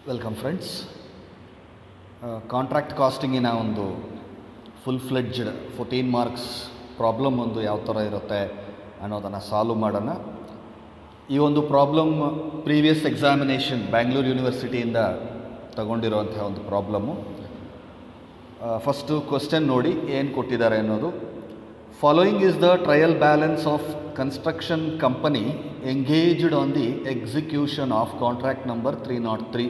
Welcome friends. Contract ಕಾಸ್ಟಿಂಗಿನ ಒಂದು full fledged 14 marks problem ಒಂದು ಯಾವ ಥರ ಇರುತ್ತೆ ಅನ್ನೋದನ್ನು ಸಾಲ್ವ್ ಮಾಡೋಣ. ಈ ಒಂದು ಪ್ರಾಬ್ಲಮ್ ಪ್ರೀವಿಯಸ್ ಎಕ್ಸಾಮಿನೇಷನ್ ಬ್ಯಾಂಗ್ಳೂರು ಯೂನಿವರ್ಸಿಟಿಯಿಂದ ತಗೊಂಡಿರುವಂಥ ಒಂದು ಪ್ರಾಬ್ಲಮ್ಮು. ಫಸ್ಟು ಕ್ವಶನ್ ನೋಡಿ ಏನು ಕೊಟ್ಟಿದ್ದಾರೆ ಅನ್ನೋದು. Following is the trial balance of construction company engaged on the execution of contract number 303.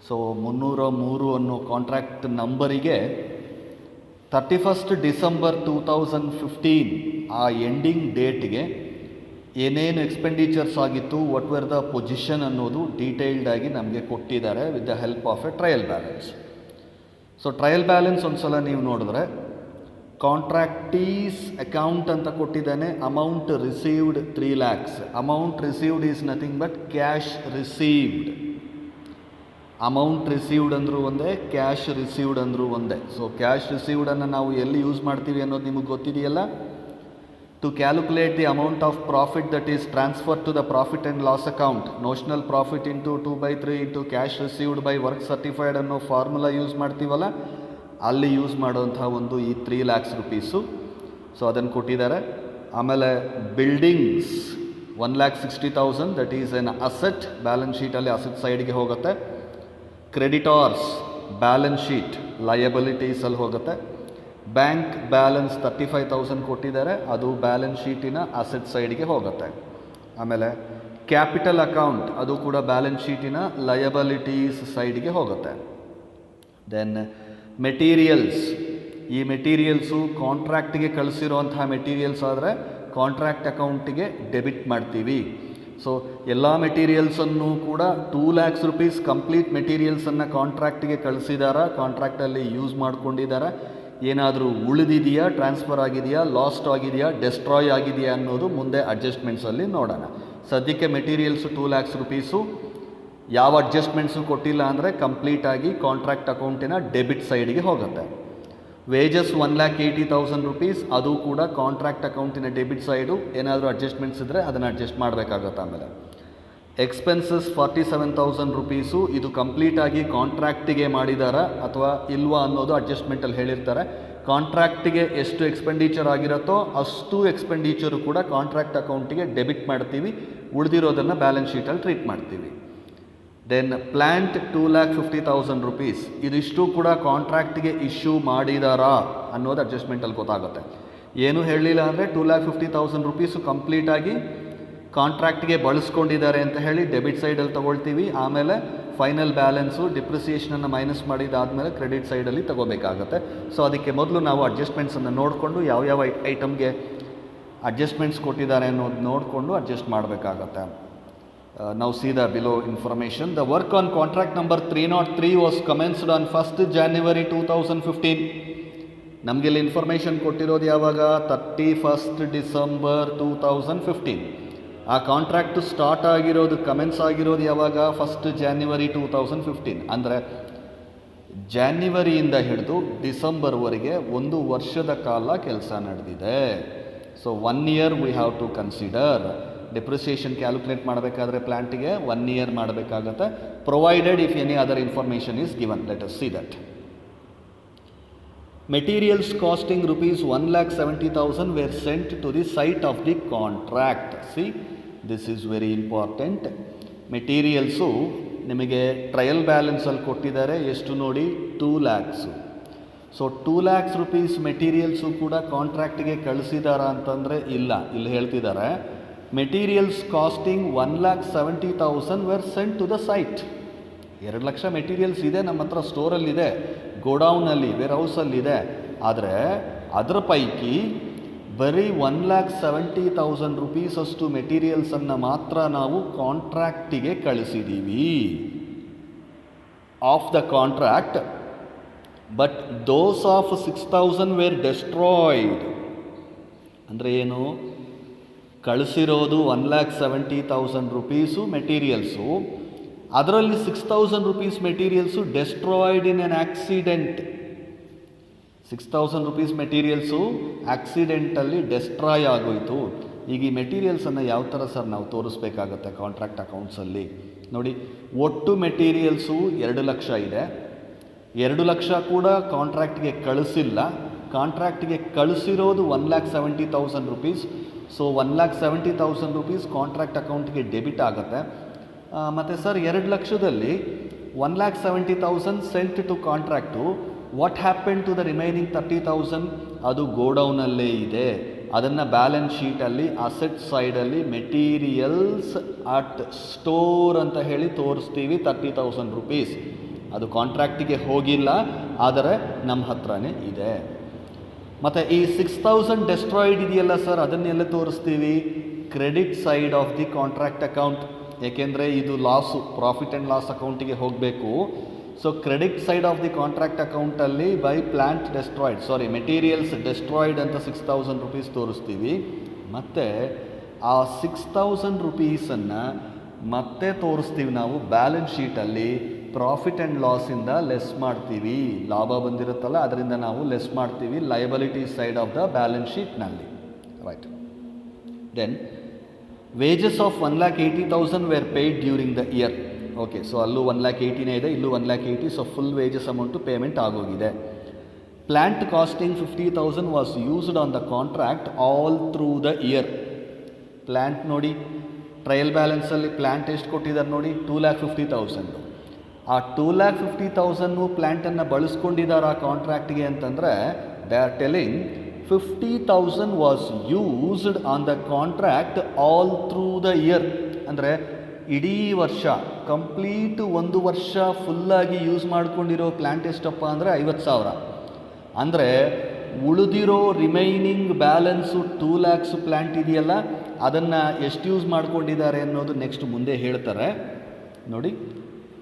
So 303 ಅನ್ನೋ ಕಾಂಟ್ರಾಕ್ಟ್ ನಂಬರಿಗೆ 31st ಡಿಸೆಂಬರ್ 2015 ಆ ಎಂಡಿಂಗ್ ಡೇಟ್ಗೆ ಏನೇನು ಎಕ್ಸ್ಪೆಂಡಿಚರ್ಸ್ ಆಗಿತ್ತು, ವಾಟ್ ವೇರ್ ದ ಪೊಸಿಷನ್ ಅನ್ನೋದು ಡೀಟೇಲ್ಡ್ ಆಗಿ ನಮಗೆ ಕೊಟ್ಟಿದ್ದಾರೆ with the help of A trial balance. So trial balance ಒಂದು ಸಲ ನೀವು ನೋಡಿದ್ರೆ ಕಾಂಟ್ರಾಕ್ಟೀಸ್ ಅಕೌಂಟ್ ಅಂತ ಕೊಟ್ಟಿದ್ದಾನೆ. Amount received 3 lakhs. Amount received is nothing but cash received. Amount received ಅಂದರೂ ಒಂದೇ, ಕ್ಯಾಶ್ ರಿಸೀವ್ಡ್ ಅಂದರೂ ಒಂದೇ. ಸೊ ಕ್ಯಾಶ್ ರಿಸೀವ್ಡನ್ನು ನಾವು ಎಲ್ಲಿ ಯೂಸ್ ಮಾಡ್ತೀವಿ ಅನ್ನೋದು ನಿಮಗೆ ಗೊತ್ತಿದೆಯಲ್ಲ. To calculate the amount of profit that is transfer to the profit and loss account, notional profit into 2/3 into cash received by work certified ಅನ್ನೋ ಫಾರ್ಮುಲಾ ಯೂಸ್ ಮಾಡ್ತೀವಲ್ಲ, ಅಲ್ಲಿ ಯೂಸ್ ಮಾಡೋಂಥ ಒಂದು ಈ 3 lakhs rupees. ಸೊ ಅದನ್ನು ಕೊಟ್ಟಿದ್ದಾರೆ. ಆಮೇಲೆ buildings 1,60,000 that is an asset, balance ಶೀಟಲ್ಲಿ ಅಸೆಟ್ ಸೈಡ್ಗೆ ಹೋಗುತ್ತೆ. ಕ್ರೆಡಿಟಾರ್ಸ್ ಬ್ಯಾಲೆನ್ಸ್ ಶೀಟ್ ಲಯಬಿಲಿಟೀಸಲ್ಲಿ ಹೋಗುತ್ತೆ. ಬ್ಯಾಂಕ್ ಬ್ಯಾಲೆನ್ಸ್ 35,000 ಕೊಟ್ಟಿದ್ದಾರೆ, ಅದು ಬ್ಯಾಲೆನ್ಸ್ ಶೀಟಿನ ಅಸೆಟ್ ಸೈಡ್ಗೆ ಹೋಗುತ್ತೆ. ಆಮೇಲೆ ಕ್ಯಾಪಿಟಲ್ ಅಕೌಂಟ್ ಅದು ಕೂಡ ಬ್ಯಾಲೆನ್ಸ್ ಶೀಟಿನ ಲಯಬಿಲಿಟೀಸ್ ಸೈಡ್ಗೆ ಹೋಗುತ್ತೆ. ದೆನ್ ಮೆಟೀರಿಯಲ್ಸ್, ಈ ಮೆಟೀರಿಯಲ್ಸು ಕಾಂಟ್ರಾಕ್ಟಿಗೆ ಕಳಿಸಿರುವಂತಹ ಮೆಟೀರಿಯಲ್ಸ್ ಆದರೆ ಕಾಂಟ್ರಾಕ್ಟ್ ಅಕೌಂಟಿಗೆ ಡೆಬಿಟ್ ಮಾಡ್ತೀವಿ. ಸೊ ಎಲ್ಲ ಮೆಟೀರಿಯಲ್ಸನ್ನು ಕೂಡ 2 lakhs rupees ಕಂಪ್ಲೀಟ್ ಮೆಟೀರಿಯಲ್ಸನ್ನು ಕಾಂಟ್ರಾಕ್ಟಿಗೆ ಕಳಿಸಿದಾರಾ, ಕಾಂಟ್ರಾಕ್ಟಲ್ಲಿ ಯೂಸ್ ಮಾಡ್ಕೊಂಡಿದ್ದಾರೆ, ಏನಾದರೂ ಉಳಿದಿದೆಯಾ, ಟ್ರಾನ್ಸ್ಫರ್ ಆಗಿದೆಯಾ, ಲಾಸ್ಟ್ ಆಗಿದೆಯಾ, ಡೆಸ್ಟ್ರಾಯ್ ಆಗಿದೆಯಾ ಅನ್ನೋದು ಮುಂದೆ ಅಡ್ಜಸ್ಟ್ಮೆಂಟ್ಸಲ್ಲಿ ನೋಡೋಣ. ಸದ್ಯಕ್ಕೆ ಮೆಟೀರಿಯಲ್ಸು 2 lakhs rupees, ಯಾವ ಅಡ್ಜಸ್ಟ್ಮೆಂಟ್ಸು ಕೊಟ್ಟಿಲ್ಲ ಅಂದರೆ ಕಂಪ್ಲೀಟಾಗಿ ಕಾಂಟ್ರಾಕ್ಟ್ ಅಕೌಂಟಿನ ಡೆಬಿಟ್ ಸೈಡ್ಗೆ ಹೋಗುತ್ತೆ. ವೇಜಸ್ 1,80,000 rupees, ಅದು ಕೂಡ ಕಾಂಟ್ರಾಕ್ಟ್ ಅಕೌಂಟಿನ ಡೆಬಿಟ್ ಸೈಡು. ಏನಾದರೂ ಅಡ್ಜಸ್ಟ್ಮೆಂಟ್ಸ್ ಇದ್ದರೆ ಅದನ್ನು ಅಡ್ಜಸ್ಟ್ ಮಾಡಬೇಕಾಗುತ್ತೆ. ಆಮೇಲೆ ಎಕ್ಸ್ಪೆನ್ಸಸ್ 47,000 rupees, ಇದು ಕಂಪ್ಲೀಟಾಗಿ ಕಾಂಟ್ರಾಕ್ಟಿಗೆ ಮಾಡಿದಾರಾ ಅಥವಾ ಇಲ್ವಾ ಅನ್ನೋದು ಅಡ್ಜಸ್ಟ್ಮೆಂಟಲ್ಲಿ ಹೇಳಿರ್ತಾರೆ. ಕಾಂಟ್ರಾಕ್ಟಿಗೆ ಎಷ್ಟು ಎಕ್ಸ್ಪೆಂಡಿಚರ್ ಆಗಿರುತ್ತೋ ಅಷ್ಟು ಎಕ್ಸ್ಪೆಂಡಿಚರು ಕೂಡ ಕಾಂಟ್ರಾಕ್ಟ್ ಅಕೌಂಟಿಗೆ ಡೆಬಿಟ್ ಮಾಡ್ತೀವಿ, ಉಳಿದಿರೋದನ್ನು ಬ್ಯಾಲೆನ್ಸ್ ಶೀಟಲ್ಲಿ ಟ್ರೀಟ್ ಮಾಡ್ತೀವಿ. ದೆನ್ ಪ್ಲ್ಯಾಂಟ್ 2,50,000 rupees, ಇದಿಷ್ಟು ಕೂಡ ಕಾಂಟ್ರಾಕ್ಟಿಗೆ ಇಶ್ಯೂ ಮಾಡಿದಾರಾ ಅನ್ನೋದು ಅಡ್ಜಸ್ಟ್ಮೆಂಟಲ್ಲಿ ಗೊತ್ತಾಗುತ್ತೆ. ಏನು ಹೇಳಲಿಲ್ಲ ಅಂದರೆ 2,50,000 rupees ಕಂಪ್ಲೀಟಾಗಿ ಕಾಂಟ್ರಾಕ್ಟಿಗೆ ಬಳಸ್ಕೊಂಡಿದ್ದಾರೆ ಅಂತ ಹೇಳಿ ಡೆಬಿಟ್ ಸೈಡಲ್ಲಿ ತೊಗೊಳ್ತೀವಿ. ಆಮೇಲೆ ಫೈನಲ್ ಬ್ಯಾಲೆನ್ಸು ಡಿಪ್ರಿಸಿಯೇಷನನ್ನು ಮೈನಸ್ ಮಾಡಿದಾದಮೇಲೆ ಕ್ರೆಡಿಟ್ ಸೈಡಲ್ಲಿ ತೊಗೋಬೇಕಾಗತ್ತೆ. ಸೊ ಅದಕ್ಕೆ ಮೊದಲು ನಾವು ಅಡ್ಜಸ್ಟ್ಮೆಂಟ್ಸನ್ನು ನೋಡಿಕೊಂಡು ಯಾವ್ಯಾವ ಐಟಮ್ಗೆ ಅಡ್ಜಸ್ಟ್ಮೆಂಟ್ಸ್ ಕೊಟ್ಟಿದ್ದಾರೆ ಅನ್ನೋದು ನೋಡಿಕೊಂಡು ಅಡ್ಜಸ್ಟ್ ಮಾಡಬೇಕಾಗತ್ತೆ. Now see the below information. The work on contract number 303 was commenced on 1st January 2015. ನಮಗೆ ಇಲ್ಲಿ ಇನ್ಫಾರ್ಮೇಷನ್ ಕೊಟ್ಟಿರೋದು ಯಾವಾಗ, 31st December 2015. ಆ ಕಾಂಟ್ರಾಕ್ಟು ಸ್ಟಾರ್ಟ್ ಆಗಿರೋದು, ಕಮೆನ್ಸ್ ಆಗಿರೋದು ಯಾವಾಗ, 1st January 2015. ಅಂದರೆ ಜಾನ್ಯುವರಿಯಿಂದ ಹಿಡಿದು ಡಿಸೆಂಬರ್ವರೆಗೆ 1 ವರ್ಷದ ಕಾಲ ಕೆಲಸ ನಡೆದಿದೆ. So 1 year we have to consider. Depreciation calculate ಮಾಡಬೇಕಾದ್ರೆ ಪ್ಲ್ಯಾಂಟಿಗೆ 1 year ಮಾಡಬೇಕಾಗತ್ತೆ, provided if any other information is given. Let us see that. Materials costing rupees 1,70,000 were sent to the site of the contract. See this is very important. Materials ನಿಮಗೆ trial ಬ್ಯಾಲೆನ್ಸಲ್ಲಿ ಕೊಟ್ಟಿದ್ದಾರೆ, ಎಷ್ಟು ನೋಡಿ, 2 lakhs. So 2 lakhs rupees materials ಕೂಡ ಕಾಂಟ್ರಾಕ್ಟಿಗೆ ಕಳಿಸಿದಾರಾ ಅಂತಂದರೆ ಇಲ್ಲ, ಇಲ್ಲಿ ಹೇಳ್ತಿದ್ದಾರೆ materials costing 1,70,000 were sent to the site. 2 lakh materials ಇದೆ ನಮ್ಮ ಹತ್ರ, ಸ್ಟೋರಲ್ಲಿದೆ, ಗೋಡೌನಲ್ಲಿ, ವೇರ್ ಹೌಸಲ್ಲಿದೆ. ಆದರೆ ಅದರ ಪೈಕಿ ಬರೀ 1,70,000 rupees ಅಷ್ಟು ಮೆಟೀರಿಯಲ್ಸನ್ನು ಮಾತ್ರ ನಾವು ಕಾಂಟ್ರಾಕ್ಟಿಗೆ ಕಳಿಸಿದ್ದೀವಿ of the contract. But those of 6,000 were destroyed. ಅಂದರೆ ಏನು, ಕಳಿಸಿರೋದು 1,70,000 rupees ಮೆಟೀರಿಯಲ್ಸು, ಅದರಲ್ಲಿ 6,000 rupees materials destroyed in an accident. 6,000 rupees materials ಆಕ್ಸಿಡೆಂಟಲ್ಲಿ ಡೆಸ್ಟ್ರಾಯ್ ಆಗೋಯಿತು. ಈಗ ಈ ಮೆಟೀರಿಯಲ್ಸನ್ನು ಯಾವ ಥರ ಸರ್ ನಾವು ತೋರಿಸ್ಬೇಕಾಗತ್ತೆ ಕಾಂಟ್ರಾಕ್ಟ್ ಅಕೌಂಟ್ಸಲ್ಲಿ ನೋಡಿ, ಒಟ್ಟು ಮೆಟೀರಿಯಲ್ಸು 2 ಲಕ್ಷ ಇದೆ. 2 ಲಕ್ಷ ಕೂಡ ಕಾಂಟ್ರಾಕ್ಟ್ಗೆ ಕಳಿಸಿಲ್ಲ. ಕಾಂಟ್ರಾಕ್ಟ್ಗೆ ಕಳಿಸಿರೋದು 1,70,000 ರುಪೀಸ್. ಸೊ 1,70,000 ರುಪೀಸ್ ಕಾಂಟ್ರಾಕ್ಟ್ ಅಕೌಂಟ್ಗೆ ಡೆಬಿಟ್ ಆಗುತ್ತೆ. ಮತ್ತು ಸರ್ 2 ಲಕ್ಷದಲ್ಲಿ 1,70,000 sent to contract, what happen to the remaining 30,000? ಅದು ಗೋಡೌನಲ್ಲೇ ಇದೆ. ಅದನ್ನು ಬ್ಯಾಲೆನ್ಸ್ ಶೀಟಲ್ಲಿ ಅಸೆಟ್ ಸೈಡಲ್ಲಿ ಮೆಟೀರಿಯಲ್ಸ್ ಅಟ್ ಸ್ಟೋರ್ ಅಂತ ಹೇಳಿ ತೋರಿಸ್ತೀವಿ 30,000 ರುಪೀಸ್. ಅದು ಕಾಂಟ್ರಾಕ್ಟಿಗೆ ಹೋಗಿಲ್ಲ, ಆದರೆ ನಮ್ಮ ಹತ್ರನೇ ಇದೆ. ಮತ್ತು ಈ 6,000 ಡೆಸ್ಟ್ರಾಯ್ಡ್ ಇದೆಯಲ್ಲ ಸರ್, ಅದನ್ನೆಲ್ಲ ತೋರಿಸ್ತೀವಿ credit side of the contract account. ಏಕೆಂದರೆ ಇದು ಲಾಸು, ಪ್ರಾಫಿಟ್ ಆ್ಯಂಡ್ ಲಾಸ್ ಅಕೌಂಟಿಗೆ ಹೋಗಬೇಕು. So credit side of the contract ಅಕೌಂಟಲ್ಲಿ by plant destroyed, materials destroyed ಅಂತ 6,000 ರುಪೀಸ್ ತೋರಿಸ್ತೀವಿ. ಮತ್ತು ಆ 6,000 ರುಪೀಸನ್ನು ಮತ್ತೆ ತೋರಿಸ್ತೀವಿ ನಾವು ಬ್ಯಾಲೆನ್ಸ್ ಶೀಟಲ್ಲಿ ಪ್ರಾಫಿಟ್ ಆ್ಯಂಡ್ ಲಾಸಿಂದ ಲೆಸ್ ಮಾಡ್ತೀವಿ. ಲಾಭ ಬಂದಿರುತ್ತಲ್ಲ ಅದರಿಂದ ನಾವು ಲೆಸ್ ಮಾಡ್ತೀವಿ liability side of the balance ಶೀಟ್ನಲ್ಲಿ. Right. Then wages of 1,80,000 were paid during the year. Okay, so ಅಲ್ಲೂ 1,80,000 ಇದೆ, ಇಲ್ಲೂ 1,80,000. So full wages amount payment ಆಗೋಗಿದೆ. Plant costing 50,000 was used on the contract all through the year. Plant ನೋಡಿ, trial ಬ್ಯಾಲೆನ್ಸಲ್ಲಿ plant ಎಷ್ಟು ಕೊಟ್ಟಿದ್ದಾರೆ ನೋಡಿ, 2,50,000. ಆ 2,50,000 ಪ್ಲ್ಯಾಂಟನ್ನು ಬಳಸ್ಕೊಂಡಿದ್ದಾರೆ ಆ ಕಾಂಟ್ರಾಕ್ಟ್ಗೆ ಅಂತಂದರೆ they are telling 50,000 was used on the contract all through the year. ಅಂದರೆ ಇಡೀ ವರ್ಷ ಕಂಪ್ಲೀಟ್ 1 ವರ್ಷ ಫುಲ್ಲಾಗಿ ಯೂಸ್ ಮಾಡ್ಕೊಂಡಿರೋ ಪ್ಲ್ಯಾಂಟ್ ಎಷ್ಟಪ್ಪ ಅಂದರೆ 50,000. ಅಂದರೆ ಉಳಿದಿರೋ ರಿಮೈನಿಂಗ್ ಬ್ಯಾಲೆನ್ಸು 2 lakhs ಪ್ಲ್ಯಾಂಟ್ ಇದೆಯಲ್ಲ, ಅದನ್ನು ಎಷ್ಟು ಯೂಸ್ ಮಾಡ್ಕೊಂಡಿದ್ದಾರೆ ಅನ್ನೋದು ನೆಕ್ಸ್ಟ್ ಮುಂದೆ ಹೇಳ್ತಾರೆ. ನೋಡಿ,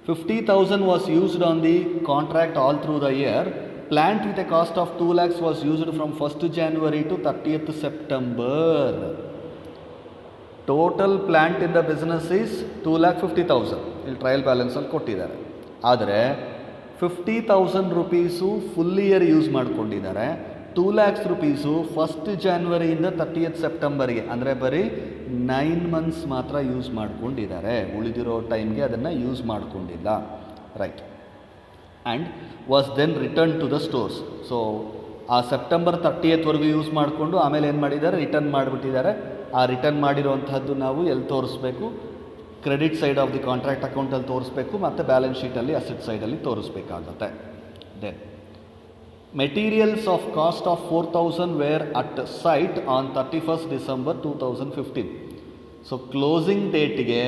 50,000 was used on the contract all through the year. Plant with a cost of 2 lakhs was used from 1st January to 30th September. Total plant in the business is 2,50,000. ಇಲ್ಲಿ trial ಬ್ಯಾಲೆನ್ಸಲ್ಲಿ ಕೊಟ್ಟಿದ್ದಾರೆ. ಆದರೆ 50,000 rupees full year use ಮಾಡ್ಕೊಂಡಿದ್ದಾರೆ. 2 lakhs rupees 1st Januaryಯಿಂದ 30th Septemberಗೆ, ಅಂದರೆ ಬರೀ 9 months ಮಾತ್ರ use ಮಾಡ್ಕೊಂಡಿದ್ದಾರೆ. ಉಳಿದಿರೋ ಟೈಮ್ಗೆ ಅದನ್ನು ಯೂಸ್ ಮಾಡ್ಕೊಂಡಿಲ್ಲ. Right. And was then return to the stores. So ಆ ಸೆಪ್ಟೆಂಬರ್ 30th ಯೂಸ್ ಮಾಡಿಕೊಂಡು ಆಮೇಲೆ ಏನು ಮಾಡಿದ್ದಾರೆ, ರಿಟರ್ನ್ ಮಾಡಿಬಿಟ್ಟಿದ್ದಾರೆ. ಆ ರಿಟರ್ನ್ ಮಾಡಿರೋವಂಥದ್ದು ನಾವು ಎಲ್ಲಿ ತೋರಿಸ್ಬೇಕು, credit side of the contract ಅಕೌಂಟಲ್ಲಿ ತೋರಿಸ್ಬೇಕು, ಮತ್ತು ಬ್ಯಾಲೆನ್ಸ್ ಶೀಟಲ್ಲಿ ಅಸೆಟ್ ಸೈಡಲ್ಲಿ ತೋರಿಸ್ಬೇಕಾಗುತ್ತೆ. Then materials of cost of 4,000 were at site on 31st December 2015. So closing ಡೇಟ್ಗೆ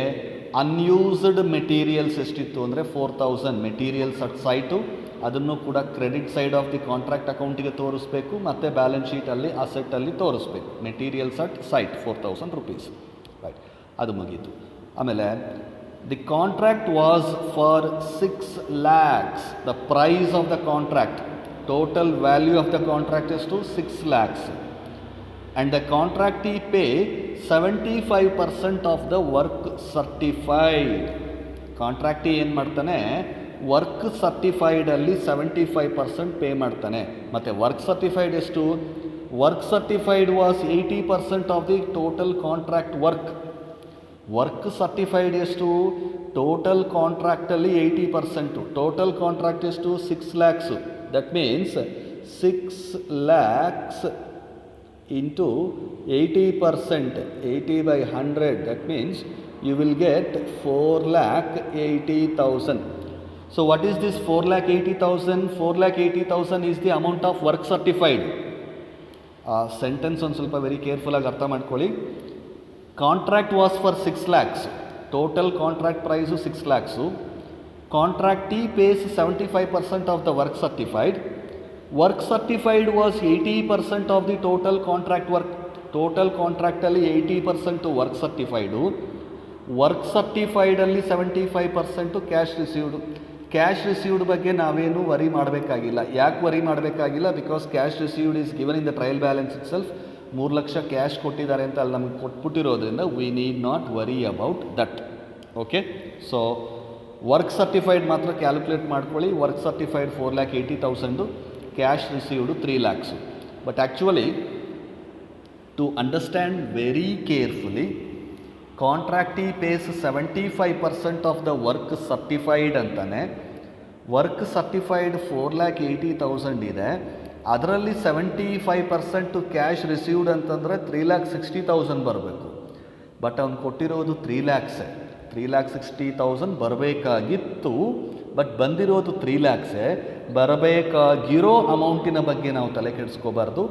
ಅನ್ಯೂಸ್ಡ್ ಮೆಟೀರಿಯಲ್ಸ್ ಎಷ್ಟಿತ್ತು ಅಂದರೆ 4,000 ಮೆಟೀರಿಯಲ್ಸ್ ಅಟ್ ಸೈಟು. ಅದನ್ನು ಕೂಡ credit side of the contract ಅಕೌಂಟಿಗೆ ತೋರಿಸ್ಬೇಕು, ಮತ್ತು ಬ್ಯಾಲೆನ್ಸ್ ಶೀಟಲ್ಲಿ ಅಸೆಟ್ಟಲ್ಲಿ ತೋರಿಸ್ಬೇಕು. Materials at site 4,000 rupees. Right, ಅದು ಮುಗೀತು. ಆಮೇಲೆ the contract was for 6 lakhs. The price of the contract, total value of the contract ಎಷ್ಟು, 6 lakhs. And the contractee pay 75% of the work certified. Contractee ಏನು ಮಾಡ್ತಾನೆ, work ಸರ್ಟಿಫೈಡಲ್ಲಿ 75% pay ಮಾಡ್ತಾನೆ. ಮತ್ತು work certified ಎಷ್ಟು, work certified was 80% of the total contract work. Work certified ಎಷ್ಟು, total ಕಾಂಟ್ರಾಕ್ಟಲ್ಲಿ 80%. Total contract ಎಷ್ಟು, 6 lakhs. That means 6 lakhs into 80%, 80/100, that means you will get 4,80,000. So what is this 4,80,000? 4,80,000 is the amount of work certified. Sentence ಒಂದು ಸ್ವಲ್ಪ very ಕೇರ್ಫುಲ್ಲಾಗಿ ಅರ್ಥ ಮಾಡ್ಕೊಳ್ಳಿ. Contract was for 6 lakhs. Total contract price 6 lakhs. Contractee pays 75% of the work certified. Work certified was 80% of the total contract work. Total ಕಾಂಟ್ರಾಕ್ಟಲ್ಲಿ 80% work certified. Work ಸರ್ಟಿಫೈಡಲ್ಲಿ 75% cash received. Cash received ಬಗ್ಗೆ ನಾವೇನು worry ಮಾಡಬೇಕಾಗಿಲ್ಲ. ಯಾಕೆ worry ಮಾಡಬೇಕಾಗಿಲ್ಲ, because cash received is given in the trial balance itself. 3 lakh cash ಕೊಟ್ಟಿದ್ದಾರೆ ಅಂತ ಅಲ್ಲಿ ನಮಗೆ ಕೊಟ್ಬಿಟ್ಟಿರೋದ್ರಿಂದ we need not worry about that. Okay, so work certified ಮಾತ್ರ ಕ್ಯಾಲ್ಕುಲೇಟ್ ಮಾಡ್ಕೊಳ್ಳಿ. Work certified 4,80,000, cash received 3 lakhs. But actually to understand very carefully, contractee pays 75% of the work certified ಅಂತಾನೆ. Work certified 4,80,000 ಇದೆ, ಅದರಲ್ಲಿ 75% ಕ್ಯಾಶ್ ರಿಸೀವ್ಡ್ ಅಂತಂದರೆ 3,60,000 ಬರಬೇಕು. But ಅವ್ನು ಕೊಟ್ಟಿರೋದು 3 lakhs, 3,60,000 ಬರಬೇಕಾಗಿತ್ತು, ಬಟ್ ಬಂದಿರೋದು 3 lakhs. ಬರಬೇಕಾಗಿರೋ ಅಮೌಂಟಿನ ಬಗ್ಗೆ ನಾವು ತಲೆ ಕೆಡಿಸ್ಕೋಬಾರ್ದು.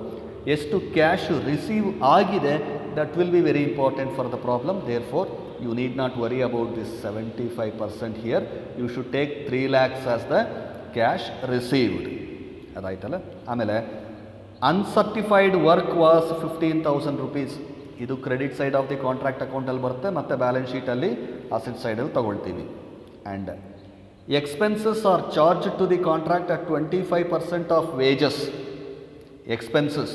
ಎಷ್ಟು ಕ್ಯಾಶ್ ರಿಸೀವ್ ಆಗಿದೆ, that will be very important for the problem. Therefore you need not worry about this 75% here. You should take 3 lakhs as the cash received. ಅದಾಯ್ತಲ್ಲ. ಆಮೇಲೆ ಅನ್ಸರ್ಟಿಫೈಡ್ ವರ್ಕ್ ವಾಸ್ 15,000 rupees. ಇದು credit side of the contract ಅಕೌಂಟಲ್ಲಿ ಬರುತ್ತೆ, ಮತ್ತು balance ಶೀಟಲ್ಲಿ asset ಸೈಡಲ್ಲಿ ತೊಗೊಳ್ತೀವಿ. And expenses are charge to the contract at 25% of wages. Expenses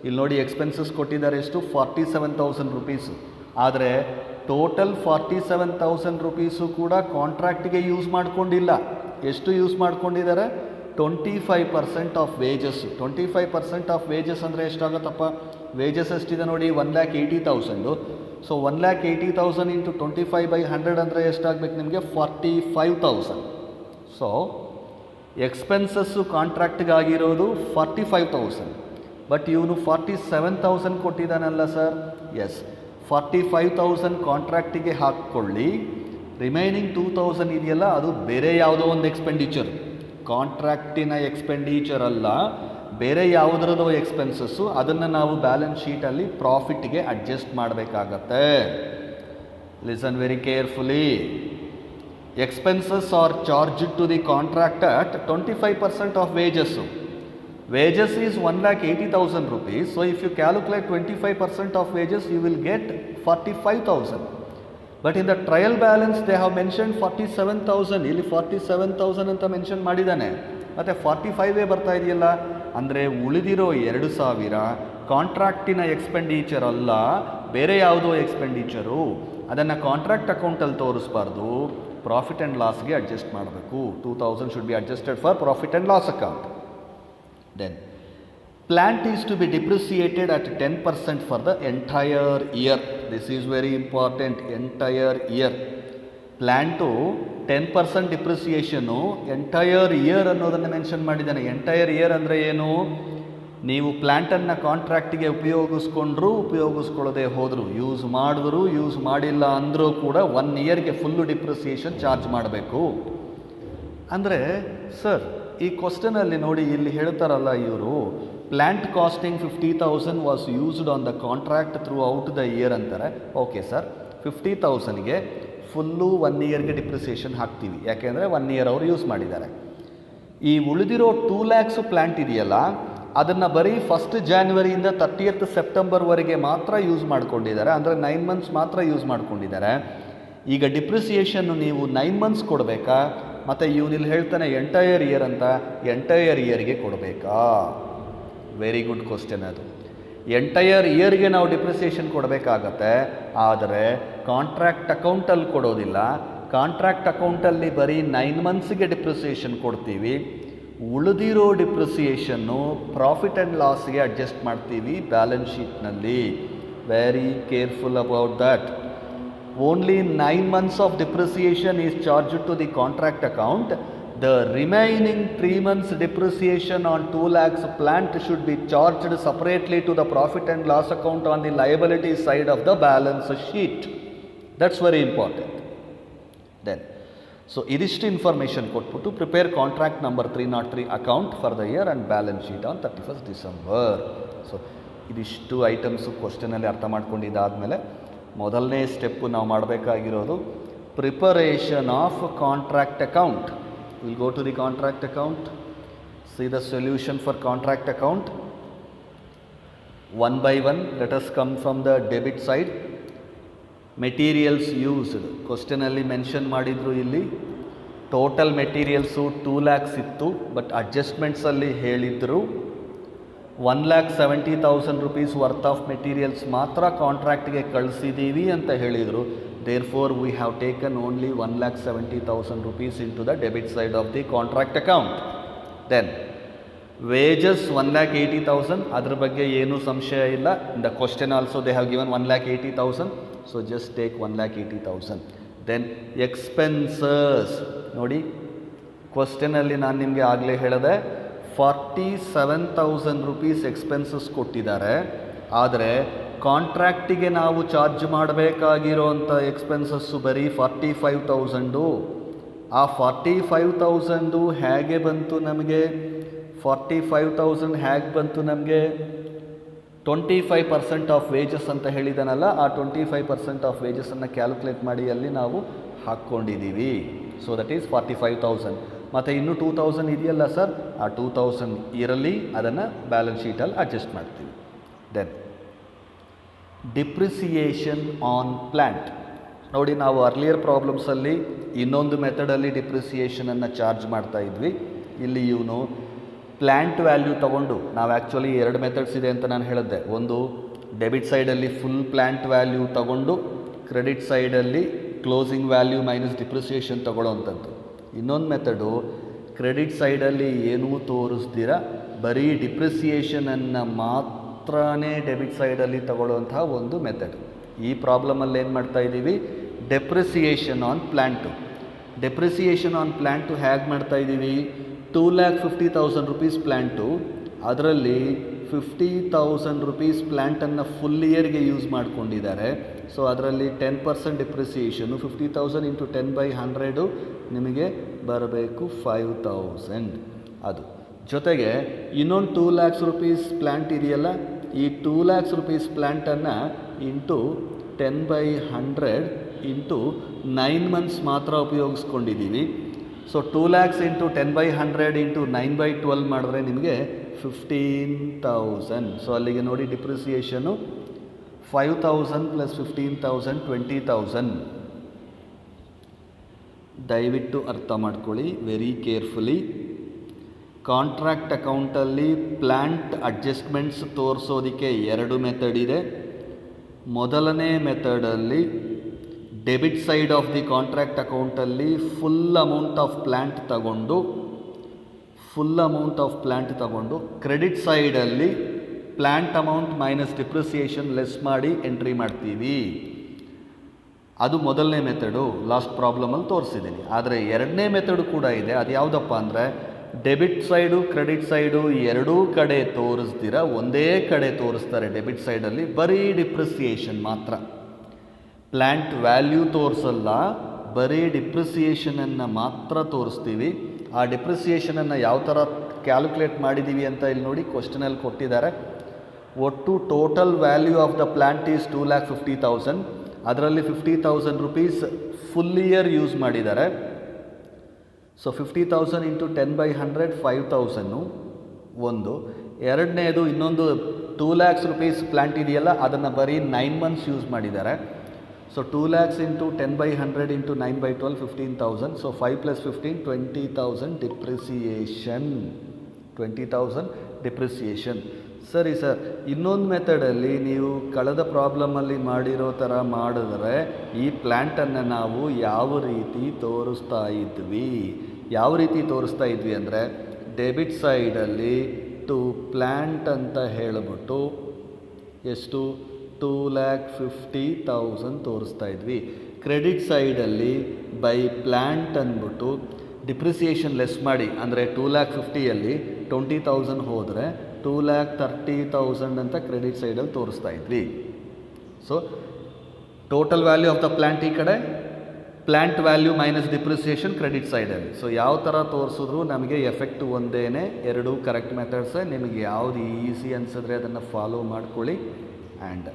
ಇಲ್ಲಿ ನೋಡಿ, ಎಕ್ಸ್ಪೆನ್ಸಸ್ ಕೊಟ್ಟಿದ್ದಾರೆ ಎಷ್ಟು, 47,000 rupees. ಆದರೆ ಟೋಟಲ್ 47,000 rupees ಕೂಡ ಕಾಂಟ್ರಾಕ್ಟಿಗೆ ಯೂಸ್ ಮಾಡ್ಕೊಂಡಿಲ್ಲ. ಎಷ್ಟು ಯೂಸ್ ಮಾಡ್ಕೊಂಡಿದ್ದಾರೆ, 25% ಆಫ್ ವೇಜಸ್. 25% ಆಫ್ ವೇಜಸ್ ಅಂದರೆ ಎಷ್ಟಾಗುತ್ತಪ್ಪ, ವೇಜಸ್ ಎಷ್ಟಿದೆ ನೋಡಿ, 1,80,000. ಸೊ 1,80,000 ಇಂಟು 25/100 ಅಂದರೆ ಎಷ್ಟಾಗಬೇಕು ನಿಮಗೆ, 45,000. ಸೊ ಎಕ್ಸ್ಪೆನ್ಸಸ್ಸು ಕಾಂಟ್ರಾಕ್ಟ್ಗಾಗಿರೋದು 45,000, ಬಟ್ ಇವನು 47,000 ಕೊಟ್ಟಿದ್ದಾನಲ್ಲ ಸರ್. ಎಸ್, 45,000 ಕಾಂಟ್ರಾಕ್ಟಿಗೆ ಹಾಕ್ಕೊಳ್ಳಿ, ರಿಮೈನಿಂಗ್ 2,000 ಇದೆಯಲ್ಲ, ಅದು ಬೇರೆ ಯಾವುದೋ ಒಂದು ಎಕ್ಸ್ಪೆಂಡಿಚರ್, ಕಾಂಟ್ರಾಕ್ಟಿನ ಎಕ್ಸ್ಪೆಂಡಿಚರ್ ಅಲ್ಲ, ಬೇರೆ ಯಾವುದರದೋ ಎಕ್ಸ್ಪೆನ್ಸಸ್ಸು. ಅದನ್ನು ನಾವು ಬ್ಯಾಲೆನ್ಸ್ ಶೀಟಲ್ಲಿ ಪ್ರಾಫಿಟ್ಗೆ ಅಡ್ಜಸ್ಟ್ ಮಾಡಬೇಕಾಗತ್ತೆ. Listen very carefully. Expenses are charge to the contract at 25% of wages. Wages is 1,80,000 rupees. So if you calculate 25% of wages, you will get 45,000. But in the trial balance they have mentioned 47,000. ಇಲ್ಲಿ 47,000 ಅಂತ mention ಮಾಡಿದ್ದಾನೆ, ಮತ್ತು 45 ಬರ್ತಾ ಇದೆಯಲ್ಲ. ಅಂದರೆ ಉಳಿದಿರೋ 2,000 ಕಾಂಟ್ರಾಕ್ಟಿನ expenditure ಅಲ್ಲ, ಬೇರೆ ಯಾವುದೋ ಎಕ್ಸ್ಪೆಂಡಿಚರು. ಅದನ್ನು ಕಾಂಟ್ರಾಕ್ಟ್ ಅಕೌಂಟಲ್ಲಿ ತೋರಿಸ್ಬಾರ್ದು, ಪ್ರಾಫಿಟ್ ಆ್ಯಂಡ್ ಲಾಸ್ಗೆ ಅಡ್ಜಸ್ಟ್ ಮಾಡಬೇಕು. 2,000 should be adjusted for profit and loss account. Then plant is to be depreciated at 10% for the entire year. This is very important, entire year. Plant 10% depreciation entire year ಅನ್ನೋದನ್ನು mention ಮಾಡಿದ್ದಾನೆ. Entire year ಅಂದರೆ ಏನು, ನೀವು ಪ್ಲ್ಯಾಂಟನ್ನು ಕಾಂಟ್ರಾಕ್ಟಿಗೆ ಉಪಯೋಗಿಸ್ಕೊಳ್ಳದೆ ಹೋದರೂ, use ಮಾಡಿದ್ರು use ಮಾಡಿಲ್ಲ ಅಂದರೂ ಕೂಡ 1 yearಗೆ ಫುಲ್ಲು ಡಿಪ್ರಿಸಿಯೇಷನ್ ಚಾರ್ಜ್ ಮಾಡಬೇಕು. ಅಂದರೆ ಸರ್ ಈ ಕ್ವಶನಲ್ಲಿ ನೋಡಿ, ಇಲ್ಲಿ ಹೇಳ್ತಾರಲ್ಲ ಇವರು, plant costing 50,000 was used on the contract throughout the year ಅಂತಾರೆ. ಓಕೆ ಸರ್, 50,000ಗೆ ಫುಲ್ಲು 1 yearಗೆ ಡಿಪ್ರಿಸಿಯೇಷನ್ ಹಾಕ್ತೀವಿ, ಯಾಕೆಂದರೆ 1 year ಅವರು ಯೂಸ್ ಮಾಡಿದ್ದಾರೆ. ಈ ಉಳಿದಿರೋ 2 lakhs ಪ್ಲ್ಯಾಂಟ್ ಇದೆಯಲ್ಲ, ಅದನ್ನು ಬರೀ 1st January 30th September ಮಾತ್ರ ಯೂಸ್ ಮಾಡ್ಕೊಂಡಿದ್ದಾರೆ, ಅಂದರೆ 9 months ಮಾತ್ರ ಯೂಸ್ ಮಾಡ್ಕೊಂಡಿದ್ದಾರೆ. ಈಗ ಡಿಪ್ರಿಸಿಯೇಷನ್ನು ನೀವು 9 months ಕೊಡಬೇಕಾ, ಮತ್ತು ಇವನಿಲ್ಲಿ ಹೇಳ್ತಾನೆ ಎಂಟೈರ್ ಇಯರ್ ಅಂತ, ಎಂಟೈರ್ ಇಯರ್ಗೆ ಕೊಡಬೇಕಾ? ವೆರಿ ಗುಡ್ ಕ್ವಶನ್ ಅದು. ಎಂಟೈರ್ ಇಯರ್ಗೆ ನಾವು ಡಿಪ್ರಿಸಿಯೇಷನ್ ಕೊಡಬೇಕಾಗತ್ತೆ, ಆದರೆ ಕಾಂಟ್ರಾಕ್ಟ್ ಅಕೌಂಟಲ್ಲಿ ಕೊಡೋದಿಲ್ಲ. ಕಾಂಟ್ರಾಕ್ಟ್ ಅಕೌಂಟಲ್ಲಿ ಬರೀ 9 monthsಗೆ ಡಿಪ್ರಿಸಿಯೇಷನ್ ಕೊಡ್ತೀವಿ, ಉಳಿದಿರೋ ಡಿಪ್ರಿಸಿಯೇಷನ್ನು ಪ್ರಾಫಿಟ್ ಆ್ಯಂಡ್ ಲಾಸ್ಗೆ ಅಡ್ಜಸ್ಟ್ ಮಾಡ್ತೀವಿ ಬ್ಯಾಲೆನ್ಸ್ ಶೀಟ್ನಲ್ಲಿ. Very careful about that. Only 9 months of depreciation is charged to the contract account. The remaining 3 months depreciation on 2 lakhs plant should be charged separately to the profit and loss account on the liability side of the balance sheet. That's very important. Then, so idistu information ಕೊಟ್ಬಿಟ್ಟು prepare contract number 303 account for the year and balance sheet on 31st December. So ಇದಿಷ್ಟು items ಕ್ವಶನಲ್ಲಿ ಅರ್ಥ ಮಾಡ್ಕೊಂಡಿದ್ದಾದಮೇಲೆ ಮೊದಲನೇ step ನಾವು ಮಾಡಬೇಕಾಗಿರೋದು preparation of contract account. Will go to the contract account, see the solution for contract account. 1 by 1 let us come from the debit side. Materials used ಕ್ವಶನಲ್ಲಿ mention ಮಾಡಿದರು. ಇಲ್ಲಿ ಟೋಟಲ್ ಮೆಟೀರಿಯಲ್ಸು 2 lakhs ಇತ್ತು, but ಅಡ್ಜಸ್ಟ್ಮೆಂಟ್ಸಲ್ಲಿ ಹೇಳಿದ್ರು 1,70,000 rupees worth of materials ಮಾತ್ರ ಕಾಂಟ್ರಾಕ್ಟ್ಗೆ ಕಳಿಸಿದ್ದೀವಿ ಅಂತ ಹೇಳಿದರು. Therefore we have taken only 1,70,000 rupees into the debit side of the contract account. Then wages 1,80,000, ಅದ್ರ ಬಗ್ಗೆ ಏನೂ ಸಂಶಯ ಇಲ್ಲ. In the question also they have given 1,80,000. So just take 1,80,000. Then expenses ನೋಡಿ, ಕ್ವಶನಲ್ಲಿ ನಾನು ನಿಮಗೆ ಆಗಲೇ ಹೇಳಿದೆ 47,000 ರೂಪೀಸ್ ಎಕ್ಸ್ಪೆನ್ಸಸ್ ಕೊಟ್ಟಿದ್ದಾರೆ. ಆದರೆ ಕಾಂಟ್ರಾಕ್ಟಿಗೆ ನಾವು ಚಾರ್ಜ್ ಮಾಡಬೇಕಾಗಿರೋಂಥ ಎಕ್ಸ್ಪೆನ್ಸಸ್ಸು ಬರೀ 45,000. ಆ 45,000 ಹೇಗೆ ಬಂತು ನಮಗೆ? 45,000 ಹೇಗೆ ಬಂತು ನಮಗೆ? 25% ಆಫ್ ವೇಜಸ್ ಅಂತ ಹೇಳಿದನಲ್ಲ, ಆ 25% ಆಫ್ ವೇಜಸನ್ನು ಕ್ಯಾಲ್ಕುಲೇಟ್ ಮಾಡಿ ಅಲ್ಲಿ ನಾವು ಹಾಕ್ಕೊಂಡಿದ್ದೀವಿ. So that is 45,000. ಮತ್ತು ಇನ್ನೂ 2,000 ಇದೆಯಲ್ಲ ಸರ್, ಆ 2,000 ಇರಲಿ, ಅದನ್ನು ಬ್ಯಾಲೆನ್ಸ್ ಶೀಟಲ್ಲಿ ಅಡ್ಜಸ್ಟ್ ಮಾಡ್ತೀವಿ. Then depreciation on plant. ನೋಡಿ, ನಾವು ಅರ್ಲಿಯರ್ ಪ್ರಾಬ್ಲಮ್ಸಲ್ಲಿ ಇನ್ನೊಂದು ಮೆಥಡಲ್ಲಿ ಡಿಪ್ರಿಸಿಯೇಷನನ್ನು ಚಾರ್ಜ್ ಮಾಡ್ತಾ ಇದ್ವಿ. ಇಲ್ಲಿ ಇವನು ಪ್ಲ್ಯಾಂಟ್ ವ್ಯಾಲ್ಯೂ ತೊಗೊಂಡು, ನಾವು ಆ್ಯಕ್ಚುಲಿ 2 ಮೆಥಡ್ಸ್ ಇದೆ ಅಂತ ನಾನು ಹೇಳಿದ್ದೆ. ಒಂದು ಡೆಬಿಟ್ ಸೈಡಲ್ಲಿ ಫುಲ್ ಪ್ಲ್ಯಾಂಟ್ ವ್ಯಾಲ್ಯೂ ತಗೊಂಡು ಕ್ರೆಡಿಟ್ ಸೈಡಲ್ಲಿ ಕ್ಲೋಸಿಂಗ್ ವ್ಯಾಲ್ಯೂ ಮೈನಸ್ ಡಿಪ್ರಿಸಿಯೇಷನ್ ತೊಗೊಳ್ಳೋವಂಥದ್ದು. ಇನ್ನೊಂದು ಮೆಥಡು ಕ್ರೆಡಿಟ್ ಸೈಡಲ್ಲಿ ಏನೂ ತೋರಿಸ್ದಿರ ಬರೀ ಡಿಪ್ರಿಸಿಯೇಷನನ್ನು ಮಾತ್ರನೇ ಡೆಬಿಟ್ ಸೈಡಲ್ಲಿ ತಗೊಳ್ಳುವಂತಹ ಒಂದು ಮೆಥಡ್. ಈ ಪ್ರಾಬ್ಲಮಲ್ಲಿ ಏನು ಮಾಡ್ತಾ ಇದ್ದೀವಿ? Depreciation on plant. Depreciation on plant ಹೇಗೆ ಮಾಡ್ತಾ ಇದ್ದೀವಿ? 2,50,000 ರೂಪೀಸ್ ಪ್ಲ್ಯಾಂಟು, ಅದರಲ್ಲಿ 50,000 ರೂಪೀಸ್ ಪ್ಲ್ಯಾಂಟನ್ನು ಫುಲ್ ಇಯರ್ಗೆ ಯೂಸ್ ಮಾಡ್ಕೊಂಡಿದ್ದಾರೆ. ಸೊ ಅದರಲ್ಲಿ 10% ಡಿಪ್ರಿಸಿಯೇಷನು, 50,000 ಇಂಟು 10/100 ನಿಮಗೆ ಬರಬೇಕು 5,000. ಅದು ಜೊತೆಗೆ ಇನ್ನೊಂದು 2 lakhs ರೂಪೀಸ್ ಪ್ಲ್ಯಾಂಟ್ ಇದೆಯಲ್ಲ, ಈ 2 lakhs ರೂಪೀಸ್ ಪ್ಲ್ಯಾಂಟನ್ನು ಇಂಟು 10/100 ಇಂಟು 9 months ಮಾತ್ರ ಉಪಯೋಗಿಸ್ಕೊಂಡಿದ್ದೀವಿ. ಸೊ 2 lakhs ಇಂಟು 10/100 ಇಂಟು 9/12 ಮಾಡಿದ್ರೆ ನಿಮಗೆ 15,000. ಸೊ ಅಲ್ಲಿಗೆ ನೋಡಿ ಡಿಪ್ರಿಸಿಯೇಷನು 5,000 ಪ್ಲಸ್ 15,000 20,000. ದಯವಿಟ್ಟು ಅರ್ಥ ಮಾಡ್ಕೊಳ್ಳಿ ವೆರಿ ಕೇರ್ಫುಲಿ. ಕಾಂಟ್ರಾಕ್ಟ್ ಅಕೌಂಟಲ್ಲಿ ಪ್ಲ್ಯಾಂಟ್ ಅಡ್ಜಸ್ಟ್ಮೆಂಟ್ಸ್ ತೋರಿಸೋದಕ್ಕೆ 2 ಮೆಥಡ್ ಇದೆ. ಮೊದಲನೇ ಮೆಥಡಲ್ಲಿ debit side of the contract ಅಕೌಂಟಲ್ಲಿ ಫುಲ್ ಅಮೌಂಟ್ ಆಫ್ ಪ್ಲ್ಯಾಂಟ್ ತಗೊಂಡು ಕ್ರೆಡಿಟ್ ಸೈಡಲ್ಲಿ plant amount minus depreciation less ಮಾಡಿ ಎಂಟ್ರಿ ಮಾಡ್ತೀವಿ. ಅದು ಮೊದಲನೇ ಮೆಥಡು, ಲಾಸ್ಟ್ ಪ್ರಾಬ್ಲಮಲ್ಲಿ ತೋರಿಸಿದ್ದೀನಿ. ಆದರೆ 2ನೇ ಮೆಥಡು ಕೂಡ ಇದೆ. ಅದು ಯಾವುದಪ್ಪ ಅಂದರೆ ಡೆಬಿಟ್ ಸೈಡು ಕ್ರೆಡಿಟ್ ಸೈಡು ಎರಡೂ ಕಡೆ ತೋರಿಸ್ದಿರ ಒಂದೇ ಕಡೆ ತೋರಿಸ್ತಾರೆ. ಡೆಬಿಟ್ ಸೈಡಲ್ಲಿ ಬರೀ ಡಿಪ್ರಿಸಿಯೇಷನ್ ಮಾತ್ರ, ಪ್ಲ್ಯಾಂಟ್ ವ್ಯಾಲ್ಯೂ ತೋರಿಸಲ್ಲ, ಬರೀ ಡಿಪ್ರಿಸಿಯೇಷನನ್ನು ಮಾತ್ರ ತೋರಿಸ್ತೀವಿ. ಆ ಡಿಪ್ರಿಸಿಯೇಷನನ್ನು ಯಾವ ಥರ ಕ್ಯಾಲ್ಕುಲೇಟ್ ಮಾಡಿದ್ದೀವಿ ಅಂತ ಇಲ್ಲಿ ನೋಡಿ ಕ್ವಶನಲ್ಲಿ ಕೊಟ್ಟಿದ್ದಾರೆ. ಒಟ್ಟು total value of the plant is 2,50,000. ಅದರಲ್ಲಿ 50,000 ರೂಪೀಸ್ ಫುಲ್ ಇಯರ್ ಯೂಸ್ ಮಾಡಿದ್ದಾರೆ. ಸೊ 50,000 ಇಂಟು 10/100 5,000 ಒಂದು. ಎರಡನೇದು ಇನ್ನೊಂದು 2 lakhs ರೂಪೀಸ್ ಪ್ಲ್ಯಾಂಟ್ ಇದೆಯಲ್ಲ, ಅದನ್ನು ಬರೀ 9 months ಯೂಸ್ ಮಾಡಿದ್ದಾರೆ. So 2 lakhs into 10/100 into 9/12 15,000. So 5 + 15 20,000 depreciation. 20,000 depreciation. ಸರಿ ಸರ್, ಇನ್ನೊಂದು ಮೆಥಡಲ್ಲಿ ನೀವು ಕಳೆದ ಪ್ರಾಬ್ಲಮಲ್ಲಿ ಮಾಡಿರೋ ಥರ ಮಾಡಿದ್ರೆ ಈ ಪ್ಲ್ಯಾಂಟನ್ನು ನಾವು ಯಾವ ರೀತಿ ತೋರಿಸ್ತಾ ಇದ್ವಿ ಅಂದರೆ ಡೆಬಿಟ್ ಸೈಡಲ್ಲಿ ಟು ಪ್ಲ್ಯಾಂಟ್ ಅಂತ ಹೇಳಿಬಿಟ್ಟು ಎಷ್ಟು 2,50,000 ತೋರಿಸ್ತಾ ಇದ್ವಿ. ಕ್ರೆಡಿಟ್ ಸೈಡಲ್ಲಿ ಬೈ ಪ್ಲ್ಯಾಂಟ್ ಅಂದ್ಬಿಟ್ಟು ಡಿಪ್ರಿಸಿಯೇಷನ್ ಲೆಸ್ ಮಾಡಿ, ಅಂದರೆ 2,50,000 20,000 ಹೋದರೆ 2,30,000 ಅಂತ ಕ್ರೆಡಿಟ್ ಸೈಡಲ್ಲಿ ತೋರಿಸ್ತಾ ಇದ್ವಿ. So total value of the plant ಈ ಕಡೆ, plant value minus depreciation credit ಸೈಡಲ್ಲಿ. ಸೊ ಯಾವ ಥರ ತೋರಿಸಿದ್ರು ನಮಗೆ ಎಫೆಕ್ಟ್ ಒಂದೇ, ಎರಡೂ ಕರೆಕ್ಟ್ ಮೆಥಡ್ಸೇ. ನಿಮಗೆ ಯಾವುದು ಈಸಿ ಅನಿಸಿದ್ರೆ ಅದನ್ನು ಫಾಲೋ ಮಾಡ್ಕೊಳ್ಳಿ. ಆ್ಯಂಡ್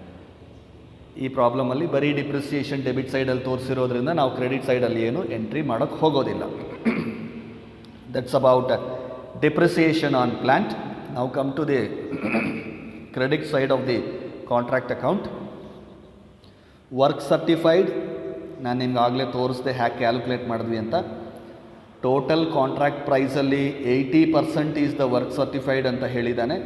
ಈ ಪ್ರಾಬ್ಲಮಲ್ಲಿ ಬರೀ ಡಿಪ್ರಿಸಿಯೇಷನ್ ಡೆಬಿಟ್ ಸೈಡಲ್ಲಿ ತೋರಿಸಿರೋದ್ರಿಂದ ನಾವು ಕ್ರೆಡಿಟ್ ಸೈಡಲ್ಲಿ ಏನು ಎಂಟ್ರಿ ಮಾಡೋಕ್ಕೆ ಹೋಗೋದಿಲ್ಲ. That's about depreciation on plant. Now come to the credit side of the contract account. Work certified, ನಾನು ನಿಮ್ಗೆ ಆಗಲೇ ತೋರಿಸ್ದೆ ಹ್ಯಾಗೆ ಕ್ಯಾಲ್ಕುಲೇಟ್ ಮಾಡಿದ್ವಿ ಅಂತ. ಟೋಟಲ್ ಕಾಂಟ್ರಾಕ್ಟ್ ಪ್ರೈಸಲ್ಲಿ 80% ಈಸ್ ದ ವರ್ಕ್ ಸರ್ಟಿಫೈಡ್ ಅಂತ ಹೇಳಿದ್ದಾನೆ.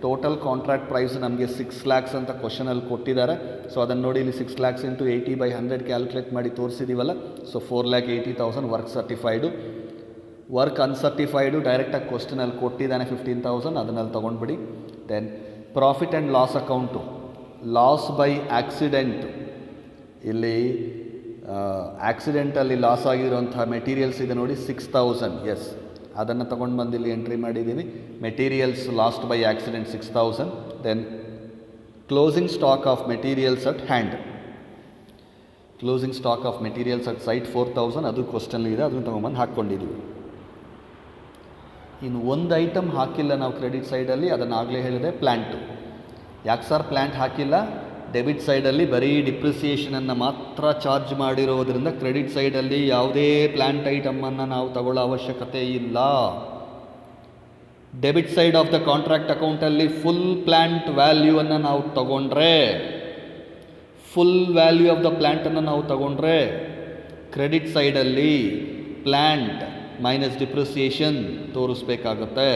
ಟೋಟಲ್ ಕಾಂಟ್ರಾಕ್ಟ್ ಪ್ರೈಸ್ ನಮಗೆ 6 lakhs ಅಂತ ಕ್ವಶನಲ್ಲಿ ಕೊಟ್ಟಿದ್ದಾರೆ. ಸೊ ಅದನ್ನು ನೋಡಿ ಇಲ್ಲಿ 6 lakhs ಇಂಟು 80/100 ಕ್ಯಾಲ್ಕುಲೇಟ್ ಮಾಡಿ ತೋರಿಸಿದ್ದೀವಲ್ಲ. So 4,80,000 work certified. Work uncertified ಡೈರೆಕ್ಟಾಗಿ ಕ್ವಶನಲ್ಲಿ ಕೊಟ್ಟಿದ್ದಾನೆ 15,000, ಅದನ್ನಲ್ಲಿ ತೊಗೊಂಡ್ಬಿಡಿ. Then profit and loss account, loss by accident ಇಲ್ಲಿ ಆಕ್ಸಿಡೆಂಟಲ್ಲಿ ಲಾಸ್ ಆಗಿರುವಂಥ ಮೆಟೀರಿಯಲ್ಸ್ ಇದೆ ನೋಡಿ 6000. ಎಸ್, ಅದನ್ನು ತೊಗೊಂಡು ಬಂದು ಇಲ್ಲಿ ಎಂಟ್ರಿ ಮಾಡಿದ್ದೀವಿ. Materials lost by accident 6000. Then closing stock of materials at hand, closing stock of materials at site 4000. ಅದು ಕ್ವಶನಲ್ಲಿ ಇದೆ, ಅದನ್ನು ತೊಗೊಂಬಂದು ಹಾಕ್ಕೊಂಡಿದ್ದೀವಿ. ಇನ್ನು ಒಂದು ಐಟಮ್ ಹಾಕಿಲ್ಲ ನಾವು ಕ್ರೆಡಿಟ್ ಸೈಡಲ್ಲಿ, ಅದನ್ನು ಆಗಲೇ ಹೇಳಿದೆ, ಪ್ಲ್ಯಾಂಟು. ಯಾಕೆ ಸರ್ ಪ್ಲ್ಯಾಂಟ್ ಹಾಕಿಲ್ಲ? ಡೆಬಿಟ್ ಸೈಡಲ್ಲಿ ಬರೀ ಡಿಪ್ರಿಸಿಯೇಷನನ್ನು ಮಾತ್ರ ಚಾರ್ಜ್ ಮಾಡಿರೋದ್ರಿಂದ ಕ್ರೆಡಿಟ್ ಸೈಡಲ್ಲಿ ಯಾವುದೇ ಪ್ಲ್ಯಾಂಟ್ ಐಟಮನ್ನು ನಾವು ತಗೊಳ್ಳೋ ಅವಶ್ಯಕತೆ ಇಲ್ಲ. Debit side of the contract ಅಕೌಂಟಲ್ಲಿ ಫುಲ್ ಪ್ಲ್ಯಾಂಟ್ ವ್ಯಾಲ್ಯೂವನ್ನು ನಾವು ತಗೊಂಡ್ರೆ, ಫುಲ್ ವ್ಯಾಲ್ಯೂ ಆಫ್ ದ ಪ್ಲ್ಯಾಂಟನ್ನು ನಾವು ತಗೊಂಡ್ರೆ, ಕ್ರೆಡಿಟ್ ಸೈಡಲ್ಲಿ ಪ್ಲ್ಯಾಂಟ್ ಮೈನಸ್ ಡಿಪ್ರಿಸಿಯೇಷನ್ ತೋರಿಸ್ಬೇಕಾಗತ್ತೆ.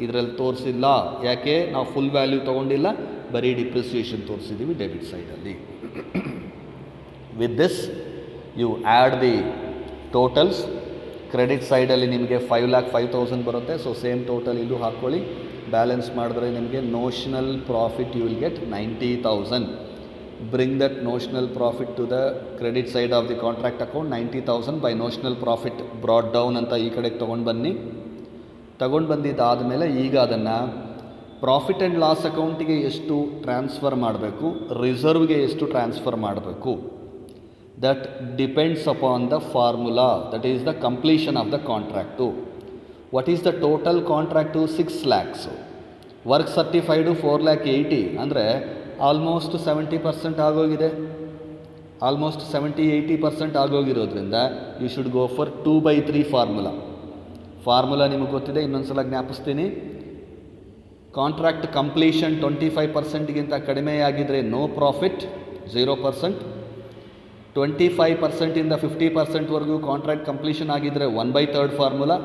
ಇದರಲ್ಲಿ ತೋರಿಸಿಲ್ಲ. ಯಾಕೆ? ನಾವು ಫುಲ್ ವ್ಯಾಲ್ಯೂ ತೊಗೊಂಡಿಲ್ಲ, ಬರೀ ಡಿಪ್ರಿಸಿಯೇಷನ್ ತೋರಿಸಿದ್ದೀವಿ ಡೆಬಿಟ್ ಸೈಡಲ್ಲಿ. With this you add the totals. Credit ಸೈಡಲ್ಲಿ ನಿಮಗೆ 5,05,000 ಬರುತ್ತೆ. ಸೊ ಸೇಮ್ ಟೋಟಲ್ ಇಲ್ಲೂ ಹಾಕ್ಕೊಳ್ಳಿ. ಬ್ಯಾಲೆನ್ಸ್ ಮಾಡಿದ್ರೆ ನಿಮಗೆ notional profit you will get 90,000. Bring that notional profit to the credit side of the contract account. 90,000 by notional profit brought down ಅಂತ ಈ ಕಡೆಗೆ ತೊಗೊಂಡು ಬನ್ನಿ. ತಗೊಂಡು ಬಂದಿದ್ದಾದಮೇಲೆ ಈಗ ಅದನ್ನು ಪ್ರಾಫಿಟ್ ಆ್ಯಂಡ್ ಲಾಸ್ ಅಕೌಂಟಿಗೆ ಎಷ್ಟು ಟ್ರಾನ್ಸ್ಫರ್ ಮಾಡಬೇಕು, ರಿಸರ್ವ್ಗೆ ಎಷ್ಟು ಟ್ರಾನ್ಸ್ಫರ್ ಮಾಡಬೇಕು, that depends upon the formula, that is the completion of the contract. What is the total contract? 6 lakhs. Work certified 4,80,000. ಅಂದರೆ ಆಲ್ಮೋಸ್ಟ್ 70% ಆಗೋಗಿದೆ. ಆಲ್ಮೋಸ್ಟ್ 70-80% ಆಗೋಗಿರೋದ್ರಿಂದ you should go for 2/3 formula. Formula ನಿಮಗೆ ಗೊತ್ತಿದೆ, ಇನ್ನೊಂದು ಸಲ ಜ್ಞಾಪಿಸ್ತೀನಿ. ಕಾಂಟ್ರಾಕ್ಟ್ ಕಂಪ್ಲೀಷನ್ 25%ಗಿಂತ ಕಡಿಮೆಯಾಗಿದ್ದರೆ ನೋ ಪ್ರಾಫಿಟ್, 0%. 25%ಇಂದ 50%ವರೆಗೂ ಕಾಂಟ್ರಾಕ್ಟ್ ಕಂಪ್ಲೀಷನ್ ಆಗಿದ್ದರೆ 1/3 ಫಾರ್ಮುಲಾ.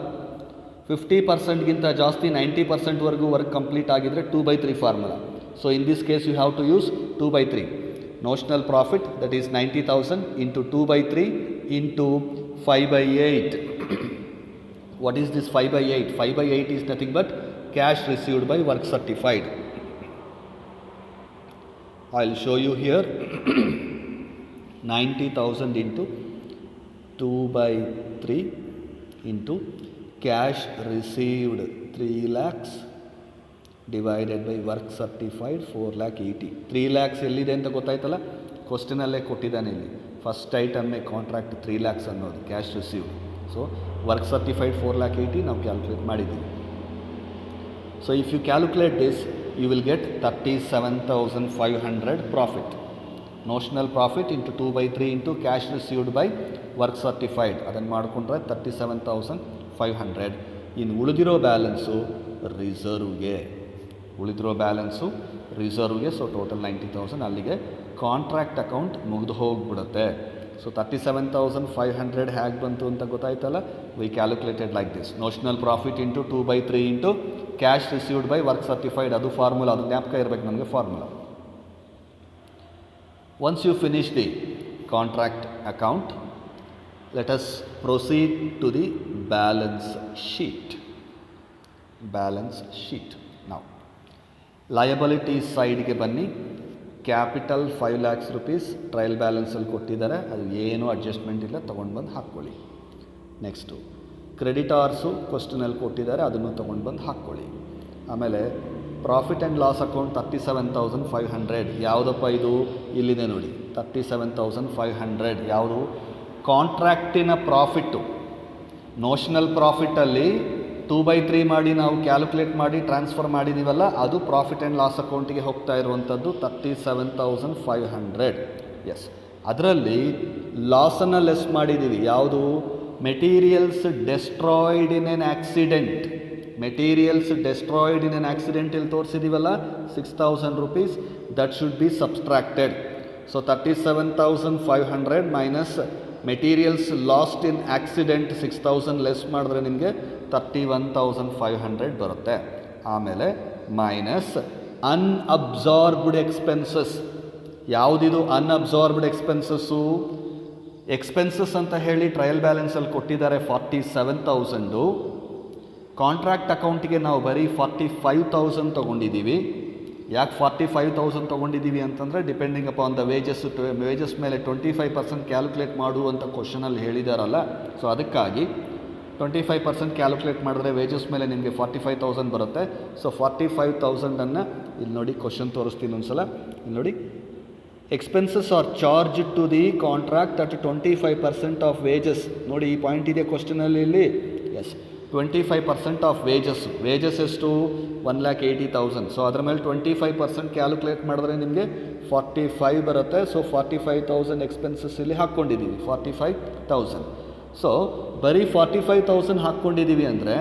50%ಗಿಂತ ಜಾಸ್ತಿ 90%ವರೆಗೂ ವರ್ಕ್ ಕಂಪ್ಲೀಟ್ ಆಗಿದ್ದರೆ 2/3 formula. So in this case you have to use 2/3. Notional profit that is 90,000 into 2/3 into 5/8. What is this 5/8? 5/8 is nothing but cash received by work certified. I will show you here. 90,000 into 2/3 into cash received 3 lakhs divided by work certified 4,80,000. 3 lakhs ಎಲ್ಲಿದೆ ಅಂತ ಗೊತ್ತಾಯ್ತಲ್ಲ, ಕ್ವಶ್ಚನಲ್ಲೇ ಕೊಟ್ಟಿದ್ದಾನೆ ಇಲ್ಲಿ. First ಐಟಮ್ಮೇ contract 3 lakhs ಅನ್ನೋದು cash received. So work certified 4,80,000 ನಾವು calculate ಮಾಡಿದ್ದೀವಿ. So if you calculate this you will get 37,500 profit. Notional profit into 2/3 into cash received by work certified. ಅದನ್ನು ಮಾಡಿಕೊಂಡ್ರೆ 37,500. ಇನ್ನು ಉಳಿದಿರೋ ಬ್ಯಾಲೆನ್ಸು ರಿಸರ್ವ್ಗೆ, ಸೊ ಟೋಟಲ್ 90,000. ಅಲ್ಲಿಗೆ ಕಾಂಟ್ರಾಕ್ಟ್ ಅಕೌಂಟ್ ಮುಗಿದು ಹೋಗ್ಬಿಡುತ್ತೆ. ಸೊ 37,500 ಹೇಗೆ ಬಂತು ಅಂತ ಗೊತ್ತಾಯ್ತಲ್ಲ. We calculated like this. Notional profit into 2/3 into cash received by work certified. ಅದು ಫಾರ್ಮುಲಾ, ಅದು ಜ್ಞಾಪಕ ಇರಬೇಕು ನಮಗೆ formula. Once you finish the contract account, let us proceed to the balance sheet. ನಾವು ಲಯಬಿಲಿಟೀಸ್ ಸೈಡ್ಗೆ ಬನ್ನಿ. ಕ್ಯಾಪಿಟಲ್ 5 lakhs rupees ಟ್ರಯಲ್ ಬ್ಯಾಲೆನ್ಸಲ್ಲಿ ಕೊಟ್ಟಿದ್ದಾರೆ, ಅದು ಏನೂ ಅಡ್ಜಸ್ಟ್ಮೆಂಟ್ ಇಲ್ಲ, ತೊಗೊಂಡು ಬಂದು ಹಾಕ್ಕೊಳ್ಳಿ. ನೆಕ್ಸ್ಟು ಕ್ರೆಡಿಟಾರ್ಸು ಕ್ವಶ್ಚನಲ್ಲಿ ಕೊಟ್ಟಿದ್ದಾರೆ, ಅದನ್ನು ತೊಗೊಂಡು ಬಂದು ಹಾಕ್ಕೊಳ್ಳಿ. ಆಮೇಲೆ ಪ್ರಾಫಿಟ್ ಆ್ಯಂಡ್ ಲಾಸ್ ಅಕೌಂಟ್ 37,500. ಯಾವುದಪ್ಪ ಇದು? ಇಲ್ಲಿದೆ ನೋಡಿ, 37,500. ಯಾವುದು? ಕಾಂಟ್ರಾಕ್ಟಿನ ಪ್ರಾಫಿಟ್ಟು. ನೋಷನಲ್ ಪ್ರಾಫಿಟ್ಟಲ್ಲಿ 2/3 ಮಾಡಿ ನಾವು ಕ್ಯಾಲ್ಕುಲೇಟ್ ಮಾಡಿ ಟ್ರಾನ್ಸ್ಫರ್ ಮಾಡಿದ್ದೀವಲ್ಲ, ಅದು ಪ್ರಾಫಿಟ್ ಆ್ಯಂಡ್ ಲಾಸ್ ಅಕೌಂಟಿಗೆ ಹೋಗ್ತಾ ಇರುವಂಥದ್ದು 37,500. ಎಸ್, ಅದರಲ್ಲಿ ಲಾಸನ್ನು ಲೆಸ್ ಮಾಡಿದ್ದೀವಿ. ಯಾವುದು? Materials destroyed in an accident. ಇಲ್ಲಿ ತೋರಿಸಿದ್ದೀವಲ್ಲ 6,000 rupees, that should be subtracted. So 37,500 minus materials lost in accident 6,000 less ಮಾಡಿದ್ರೆ ನಿಮಗೆ 31,500 ಬರುತ್ತೆ. ಆಮೇಲೆ ಮೈನಸ್ ಅನ್ಅಬ್ಸಾರ್ಬ್ಡ್ ಎಕ್ಸ್ಪೆನ್ಸಸ್. ಯಾವುದಿದು ಅನ್ಅಬ್ಸಾರ್ಬ್ಡ್ ಎಕ್ಸ್ಪೆನ್ಸಸ್ಸು? ಎಕ್ಸ್ಪೆನ್ಸಸ್ ಅಂತ ಹೇಳಿ ಟ್ರಯಲ್ ಬ್ಯಾಲೆನ್ಸಲ್ಲಿ ಕೊಟ್ಟಿದ್ದಾರೆ 47,000. ಕಾಂಟ್ರಾಕ್ಟ್ ಅಕೌಂಟಿಗೆ ನಾವು ಬರೀ 45,000 ತೊಗೊಂಡಿದ್ದೀವಿ. ಯಾಕೆ 45,000 ತೊಗೊಂಡಿದ್ದೀವಿ ಅಂತಂದರೆ ಡಿಪೆಂಡಿಂಗ್ ಅಪಾನ್ ದ ವೇಜಸ್ ಮೇಲೆ 25% ಕ್ಯಾಲ್ಕುಲೇಟ್ ಮಾಡುವಂಥ ಕ್ವಶನಲ್ಲಿ ಹೇಳಿದಾರಲ್ಲ, ಸೊ ಅದಕ್ಕಾಗಿ 25% ಕ್ಯಾಲ್ಕುಲೇಟ್ ಮಾಡಿದ್ರೆ ವೇಜಸ್ ಮೇಲೆ ನಿಮಗೆ 45,000 ಬರುತ್ತೆ. ಸೊ 45,000ಅನ್ನು ಇಲ್ಲಿ ನೋಡಿ ಕ್ವಶನ್ ತೋರಿಸ್ತೀನಿ ಒಂದ್ಸಲ. ಇಲ್ಲಿ ನೋಡಿ, expenses are charge to the contract at 25% of wages. ನೋಡಿ ಈ ಪಾಯಿಂಟ್ ಇದೆ ಕ್ವಶನಲ್ಲಿ ಇಲ್ಲಿ. ಎಸ್, 25% ಆಫ್ ವೇಜಸ್ ಎಷ್ಟು 1,80,000. ಸೊ ಅದರ ಮೇಲೆ 25% ಕ್ಯಾಲ್ಕುಲೇಟ್ ಮಾಡಿದ್ರೆ ನಿಮಗೆ 45 ಬರುತ್ತೆ. ಸೊ 45,000 ಎಕ್ಸ್ಪೆನ್ಸಸ್ ಇಲ್ಲಿ ಹಾಕ್ಕೊಂಡಿದ್ದೀವಿ, 45,000. ಸೊ ಬರೀ 45,000 ಹಾಕ್ಕೊಂಡಿದ್ದೀವಿ ಅಂದರೆ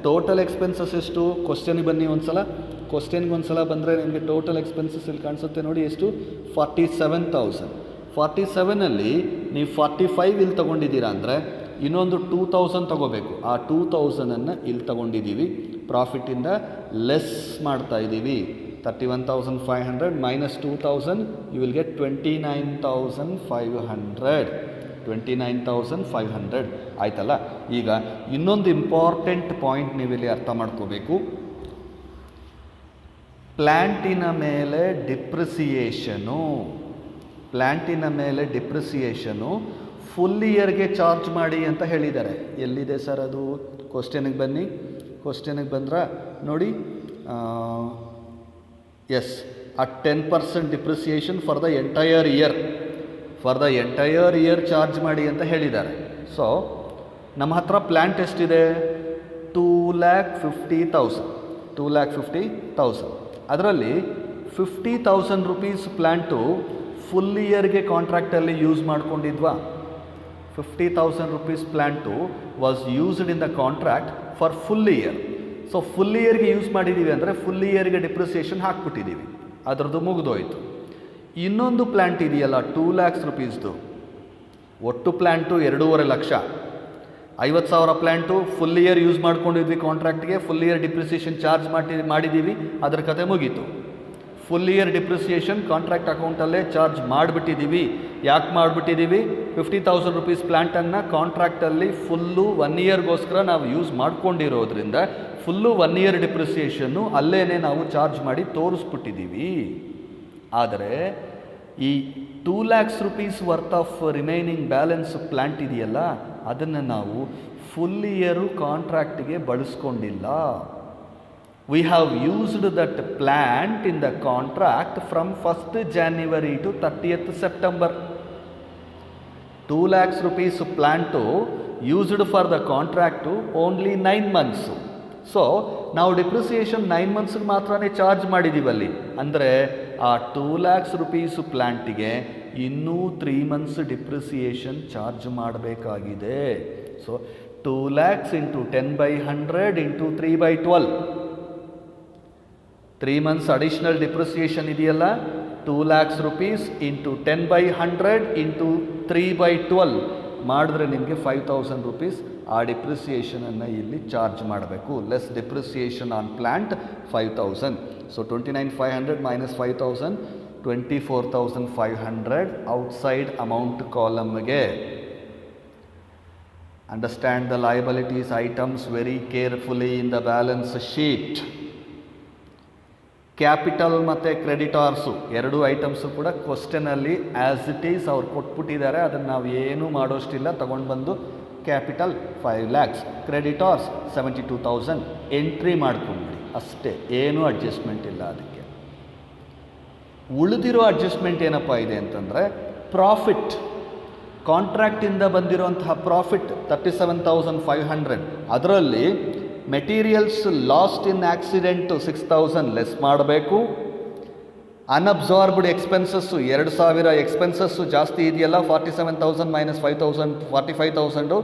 ಟೋಟಲ್ ಎಕ್ಸ್ಪೆನ್ಸಸ್ ಎಷ್ಟು? ಕ್ವಶನಿಗೆ ಬನ್ನಿ ಒಂದ್ಸಲ. ಕ್ವಶನ್ಗೆ ಒಂದ್ಸಲ ಬಂದರೆ ನಿಮಗೆ ಟೋಟಲ್ ಎಕ್ಸ್ಪೆನ್ಸಸ್ ಇಲ್ಲಿ ಕಾಣಿಸುತ್ತೆ ನೋಡಿ, ಎಷ್ಟು? 47,000. 47ಅಲ್ಲಿ ನೀವು 45 ಇಲ್ಲಿ ತೊಗೊಂಡಿದ್ದೀರಾ ಅಂದರೆ ಇನ್ನೊಂದು 2,000 ತೊಗೋಬೇಕು. ಆ 2,000ಅನ್ನು ಇಲ್ಲಿ ತೊಗೊಂಡಿದ್ದೀವಿ, ಪ್ರಾಫಿಟ್ಟಿಂದ ಲೆಸ್ ಮಾಡ್ತಾ ಇದ್ದೀವಿ. 31,500 ಮೈನಸ್ 2,000 ಯು ವಿಲ್ ಗೆಟ್ 29,500. 29,500 ಆಯ್ತಲ್ಲ. ಈಗ ಇನ್ನೊಂದು ಇಂಪಾರ್ಟೆಂಟ್ ಪಾಯಿಂಟ್ ನೀವಿಲ್ಲಿ ಅರ್ಥ ಮಾಡ್ಕೋಬೇಕು. ಪ್ಲ್ಯಾಂಟಿನ ಮೇಲೆ ಡಿಪ್ರಿಸಿಯೇಷನು ಫುಲ್ ಇಯರ್ಗೆ ಚಾರ್ಜ್ ಮಾಡಿ ಅಂತ ಹೇಳಿದ್ದಾರೆ. ಎಲ್ಲಿದೆ ಸರ್ ಅದು? ಕ್ವಶನಿಗೆ ಬನ್ನಿ. ಕ್ವಶನಿಗೆ ಬಂದ್ರೆ ನೋಡಿ, yes, at 10% depreciation for the entire year charge ಮಾಡಿ ಅಂತ ಹೇಳಿದ್ದಾರೆ. ಸೊ ನಮ್ಮ ಹತ್ರ ಪ್ಲ್ಯಾಂಟ್ ಎಷ್ಟಿದೆ? 2,50,000. ಅದರಲ್ಲಿ 50,000 ರುಪೀಸ್ ಪ್ಲ್ಯಾಂಟು ಫುಲ್ ಇಯರ್ಗೆ ಕಾಂಟ್ರಾಕ್ಟಲ್ಲಿ ಯೂಸ್ ಮಾಡ್ಕೊಂಡಿದ್ವಾ? 50,000 rupees plant was used in the contract for full year. So full ಇಯರ್ಗೆ ಯೂಸ್ ಮಾಡಿದ್ದೀವಿ ಅಂದರೆ ಫುಲ್ ಇಯರ್ಗೆ ಡಿಪ್ರಿಸಿಯೇಷನ್ ಹಾಕ್ಬಿಟ್ಟಿದ್ದೀವಿ, ಅದರದ್ದು ಮುಗಿದೋಯ್ತು. ಇನ್ನೊಂದು ಪ್ಲ್ಯಾಂಟ್ ಇದೆಯಲ್ಲ 2 lakhs rupeesದು, ಒಟ್ಟು ಪ್ಲ್ಯಾಂಟು 2.5 ಲಕ್ಷ. 50,000 ಪ್ಲ್ಯಾಂಟು ಫುಲ್ ಇಯರ್ ಯೂಸ್ ಮಾಡ್ಕೊಂಡಿದ್ವಿ ಕಾಂಟ್ರಾಕ್ಟ್ಗೆ, ಫುಲ್ ಇಯರ್ ಡಿಪ್ರಿಸಿಯೇಷನ್ ಚಾರ್ಜ್ ಮಾಡಿದ್ದೀವಿ, ಅದರ ಕತೆ ಮುಗೀತು. ಫುಲ್ ಇಯರ್ ಡಿಪ್ರಿಸಿಯೇಷನ್ ಕಾಂಟ್ರಾಕ್ಟ್ ಅಕೌಂಟಲ್ಲೇ ಚಾರ್ಜ್ ಮಾಡಿಬಿಟ್ಟಿದ್ದೀವಿ. ಯಾಕೆ ಮಾಡಿಬಿಟ್ಟಿದ್ದೀವಿ? 50,000 rupees ಪ್ಲ್ಯಾಂಟನ್ನು ಕಾಂಟ್ರಾಕ್ಟಲ್ಲಿ ಫುಲ್ಲು 1 ಇಯರ್ಗೋಸ್ಕರ ನಾವು ಯೂಸ್ ಮಾಡ್ಕೊಂಡಿರೋದ್ರಿಂದ ಫುಲ್ಲು 1 ಇಯರ್ ಡಿಪ್ರಿಸಿಯೇಷನ್ನು ಅಲ್ಲೇ ನಾವು ಚಾರ್ಜ್ ಮಾಡಿ ತೋರಿಸ್ಬಿಟ್ಟಿದ್ದೀವಿ. ಆದರೆ ಈ 2 lakhs rupees worth of remaining balance plant ಇದೆಯಲ್ಲ, ಅದನ್ನು ನಾವು ಫುಲ್ ಇಯರು ಕಾಂಟ್ರಾಕ್ಟಿಗೆ ಬಳಸ್ಕೊಂಡಿಲ್ಲ. We have used that plant in the contract from 1st January to 30th September. 2 lakhs rupees plant used for the contract only 9 months. So ನಾವು depreciation 9 monthsಗೆ ಮಾತ್ರನೇ charge ಮಾಡಿದ್ದೀವಲ್ಲಿ. ಅಂದರೆ ಆ 2 lakhs rupees ಪ್ಲ್ಯಾಂಟಿಗೆ ಇನ್ನೂ 3 months ಡಿಪ್ರಿಸಿಯೇಷನ್ ಚಾರ್ಜ್ ಮಾಡಬೇಕಾಗಿದೆ. So 2 lakhs into 10/100 into 3/12. 3 months additional depreciation ಇದೆಯಲ್ಲ, 2 lakhs rupees into 10/100 into 3/12 ಮಾಡಿದ್ರೆ ನಿಮಗೆ 5,000 rupees ಆ ಡಿಪ್ರಿಸಿಯೇಷನನ್ನು ಇಲ್ಲಿ ಚಾರ್ಜ್ ಮಾಡಬೇಕು. Less depreciation on plant 5,000. So 29,500 minus 5,000, 24,500 outside amount ಕಾಲಮ್ಗೆ. Understand the liabilities items very carefully in the balance sheet. Capital ಮತ್ತು creditors ಎರಡು items ಕೂಡ ಕ್ವಶನಲ್ಲಿ ಆ್ಯಸ್ ಇಟ್ ಈಸ್ ಅವ್ರು ಕೊಟ್ಬಿಟ್ಟಿದ್ದಾರೆ, ಅದನ್ನು ನಾವು ಏನೂ ಮಾಡೋಷ್ಟಿಲ್ಲ. ತಗೊಂಡು ಬಂದು ಕ್ಯಾಪಿಟಲ್ 5 lakhs, ಕ್ರೆಡಿಟಾರ್ಸ್ 72,000 ಎಂಟ್ರಿ ಮಾಡ್ಕೊಂಬಿಡಿ ಅಷ್ಟೇ, ಏನೂ ಅಡ್ಜಸ್ಟ್ಮೆಂಟ್ ಇಲ್ಲ ಅದಕ್ಕೆ. ಉಳಿದಿರೋ ಅಡ್ಜಸ್ಟ್ಮೆಂಟ್ ಏನಪ್ಪ ಇದೆ ಅಂತಂದರೆ ಪ್ರಾಫಿಟ್. ಕಾಂಟ್ರಾಕ್ಟಿಂದ ಬಂದಿರೋಂತಹ ಪ್ರಾಫಿಟ್ 37,500, ಅದರಲ್ಲಿ ಮೆಟೀರಿಯಲ್ಸ್ ಲಾಸ್ಟ್ ಇನ್ ಆಕ್ಸಿಡೆಂಟು 6,000 ಲೆಸ್ ಮಾಡಬೇಕು. ಅನ್ಅಬ್ಸಾರ್ಬ್ಡ್ ಎಕ್ಸ್ಪೆನ್ಸಸ್ಸು 2,000 ಎಕ್ಸ್ಪೆನ್ಸಸ್ಸು ಜಾಸ್ತಿ ಇದೆಯಲ್ಲ, 47,000 ಮೈನಸ್ 5,000 45,000,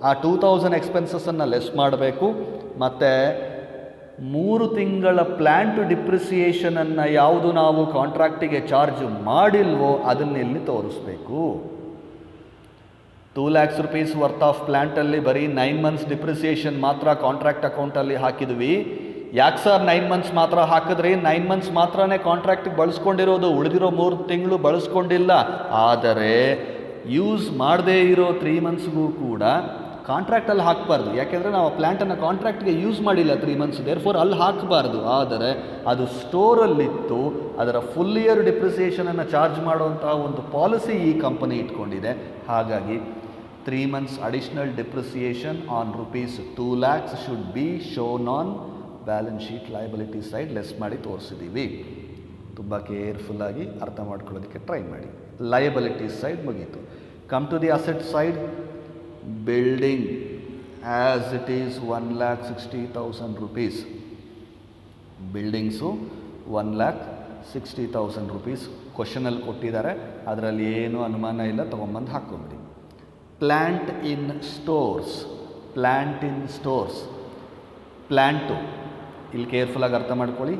ಆ 2,000 ಎಕ್ಸ್ಪೆನ್ಸಸ್ಸನ್ನು ಲೆಸ್ ಮಾಡಬೇಕು. ಮತ್ತು 3 ತಿಂಗಳ ಪ್ಲ್ಯಾಂಟ್ ಡಿಪ್ರಿಸಿಯೇಷನನ್ನು ಯಾವುದು ನಾವು ಕಾಂಟ್ರಾಕ್ಟಿಗೆ ಚಾರ್ಜ್ ಮಾಡಿಲ್ವೋ ಅದನ್ನಿಲ್ಲಿ ತೋರಿಸ್ಬೇಕು. 2 lakhs rupees ವರ್ತ್ ಆಫ್ ಪ್ಲ್ಯಾಂಟಲ್ಲಿ ಬರೀ 9 months ಡಿಪ್ರಿಸಿಯೇಷನ್ ಮಾತ್ರ ಕಾಂಟ್ರಾಕ್ಟ್ ಅಕೌಂಟಲ್ಲಿ ಹಾಕಿದ್ವಿ. ಯಾಕೆ ಸರ್ 9 months ಮಾತ್ರ ಹಾಕಿದ್ರಿ? 9 months ಮಾತ್ರನೇ ಕಾಂಟ್ರಾಕ್ಟಿಗೆ ಬಳಸ್ಕೊಂಡಿರೋದು, ಉಳಿದಿರೋ 3 ತಿಂಗಳು ಬಳಸ್ಕೊಂಡಿಲ್ಲ. ಆದರೆ ಯೂಸ್ ಮಾಡದೇ ಇರೋ 3 monthsಗೂ ಕೂಡ ಕಾಂಟ್ರಾಕ್ಟಲ್ಲಿ ಹಾಕಬಾರ್ದು, ಯಾಕೆಂದರೆ ನಾವು ಆ ಪ್ಲ್ಯಾಂಟನ್ನು ಕಾಂಟ್ರಾಕ್ಟ್ಗೆ ಯೂಸ್ ಮಾಡಿಲ್ಲ 3 months, ದೇರ್ಫೋರ್ ಅಲ್ಲಿ ಹಾಕಬಾರ್ದು. ಆದರೆ ಅದು ಸ್ಟೋರಲ್ಲಿತ್ತು, ಅದರ ಫುಲ್ ಇಯರ್ ಡಿಪ್ರಿಸಿಯೇಷನನ್ನು ಚಾರ್ಜ್ ಮಾಡುವಂತಹ ಒಂದು ಪಾಲಿಸಿ ಈ ಕಂಪನಿ ಇಟ್ಕೊಂಡಿದೆ. ಹಾಗಾಗಿ 3 months additional depreciation on ₹2 lakhs should be shown on balance sheet liability side. Less ಮಾಡಿ ತೋರಿಸಿದ್ದೀವಿ. ತುಂಬ ಕೇರ್ಫುಲ್ಲಾಗಿ ಅರ್ಥ ಮಾಡ್ಕೊಳ್ಳೋದಕ್ಕೆ ಟ್ರೈ ಮಾಡಿ. ಲಯಬಿಲಿಟಿ ಸೈಡ್ ಮುಗೀತು. Come to the asset side. Building as it is ₹1,60,000. Buildings ₹1,60,000 ಕ್ವಶನಲ್ಲಿ ಕೊಟ್ಟಿದ್ದಾರೆ, ಅದರಲ್ಲಿ ಏನೂ ಅನುಮಾನ ಇಲ್ಲ, ತೊಗೊಂಬಂದು ಹಾಕ್ಕೊಂಬಿಡಿ. Plant in stores. Plant in stores, plant ಇಲ್ಲಿ ಕೇರ್ಫುಲ್ಲಾಗಿ ಅರ್ಥ ಮಾಡ್ಕೊಳ್ಳಿ.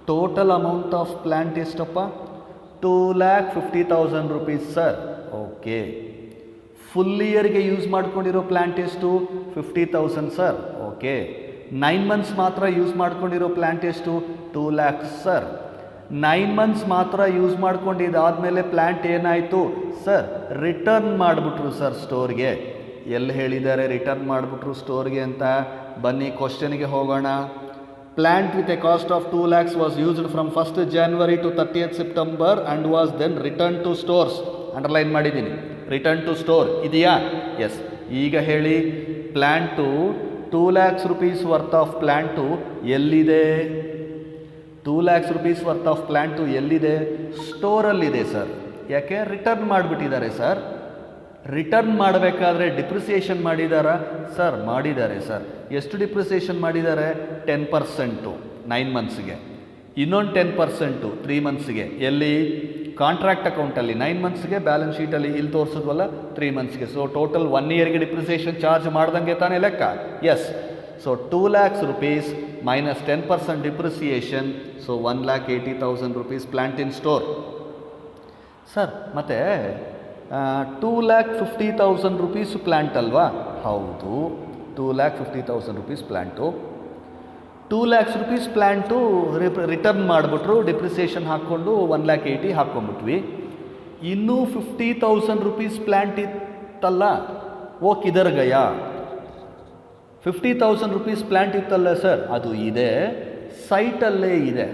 ಟೋಟಲ್ ಅಮೌಂಟ್ ಆಫ್ ಪ್ಲ್ಯಾಂಟ್ ಎಷ್ಟಪ್ಪ? ₹2,50,000 ಸರ್. ಓಕೆ. ಫುಲ್ ಇಯರ್ಗೆ ಯೂಸ್ ಮಾಡ್ಕೊಂಡಿರೋ ಪ್ಲ್ಯಾಂಟ್ ಎಷ್ಟು? 50,000 ಸರ್. ಓಕೆ. 9 months ಮಾತ್ರ ಯೂಸ್ ಮಾಡ್ಕೊಂಡಿರೋ ಪ್ಲ್ಯಾಂಟ್ ಎಷ್ಟು? 2 lakhs ಸರ್. 9 months ಮಾತ್ರ ಯೂಸ್ ಮಾಡ್ಕೊಂಡಿದ್ದಾದಮೇಲೆ ಪ್ಲ್ಯಾಂಟ್ ಏನಾಯಿತು ಸರ್? ರಿಟರ್ನ್ ಮಾಡಿಬಿಟ್ರು ಸರ್ ಸ್ಟೋರ್ಗೆ. ಎಲ್ಲಿ ಹೇಳಿದ್ದಾರೆ ರಿಟರ್ನ್ ಮಾಡಿಬಿಟ್ರು ಸ್ಟೋರ್ಗೆ ಅಂತ? ಬನ್ನಿ ಕ್ವಶನಿಗೆ ಹೋಗೋಣ. Plant with a cost of 2 lakhs was used from 1st January to 30th September and was then returned to stores. Underline ಮಾಡಿದ್ದೀನಿ. ರಿಟರ್ನ್ ಟು ಸ್ಟೋರ್ ಇದೆಯಾ? ಎಸ್. ಈಗ ಹೇಳಿ, plant ₹2 lakhs worth of plant ಎಲ್ಲಿದೆ? ₹2 lakhs worth of plant ಎಲ್ಲಿದೆ? ಸ್ಟೋರಲ್ಲಿದೆ sir. ಯಾಕೆ? Return ಮಾಡಿಬಿಟ್ಟಿದ್ದಾರೆ sir. Return ಮಾಡಬೇಕಾದ್ರೆ depreciation ಮಾಡಿದಾರಾ sir? ಮಾಡಿದ್ದಾರೆ ಸರ್. ಎಷ್ಟು ಡಿಪ್ರಿಸಿಯೇಷನ್ ಮಾಡಿದ್ದಾರೆ? 10% 9 monthsಗೆ, ಇನ್ನೊಂದು 10% 3 monthsಗೆ. ಎಲ್ಲಿ? ಕಾಂಟ್ರಾಕ್ಟ್ ಅಕೌಂಟಲ್ಲಿ 9 monthsಗೆ, ಬ್ಯಾಲೆನ್ಸ್ ಶೀಟಲ್ಲಿ ಇಲ್ಲಿ ತೋರಿಸಿದ್ವಲ್ಲ 3 monthsಗೆ. ಸೊ ಟೋಟಲ್ 1 yearಗೆ ಡಿಪ್ರಿಸಿಯೇಷನ್ ಚಾರ್ಜ್ ಮಾಡ್ದಂಗೆ ತಾನೇ ಲೆಕ್ಕ? Yes. So ₹2 lakhs minus 10% depreciation, so ₹1,80,000 plant in store. Sir ಮತ್ತೆ ₹2,50,000 ಪ್ಲ್ಯಾಂಟ್ ಅಲ್ವಾ? ಹೌದು, ₹2,50,000 ಪ್ಲ್ಯಾಂಟು. ₹2 lakhs ಪ್ಲ್ಯಾಂಟು ರಿಟರ್ನ್ ಮಾಡಿಬಿಟ್ರು, ಡಿಪ್ರಿಸಿಯೇಷನ್ ಹಾಕ್ಕೊಂಡು 1,80,000 ಹಾಕ್ಕೊಂಬಿಟ್ವಿ. ಇನ್ನೂ ₹50,000 ಪ್ಲ್ಯಾಂಟ್ ಇತ್ತಲ್ಲ, ಓ ಕಿದರ್ ಗಯಾ? ₹50,000 ಪ್ಲ್ಯಾಂಟ್ ಇತ್ತಲ್ಲ ಸರ್? ಅದು ಇದೆ, ಸೈಟಲ್ಲೇ ಇದೆ.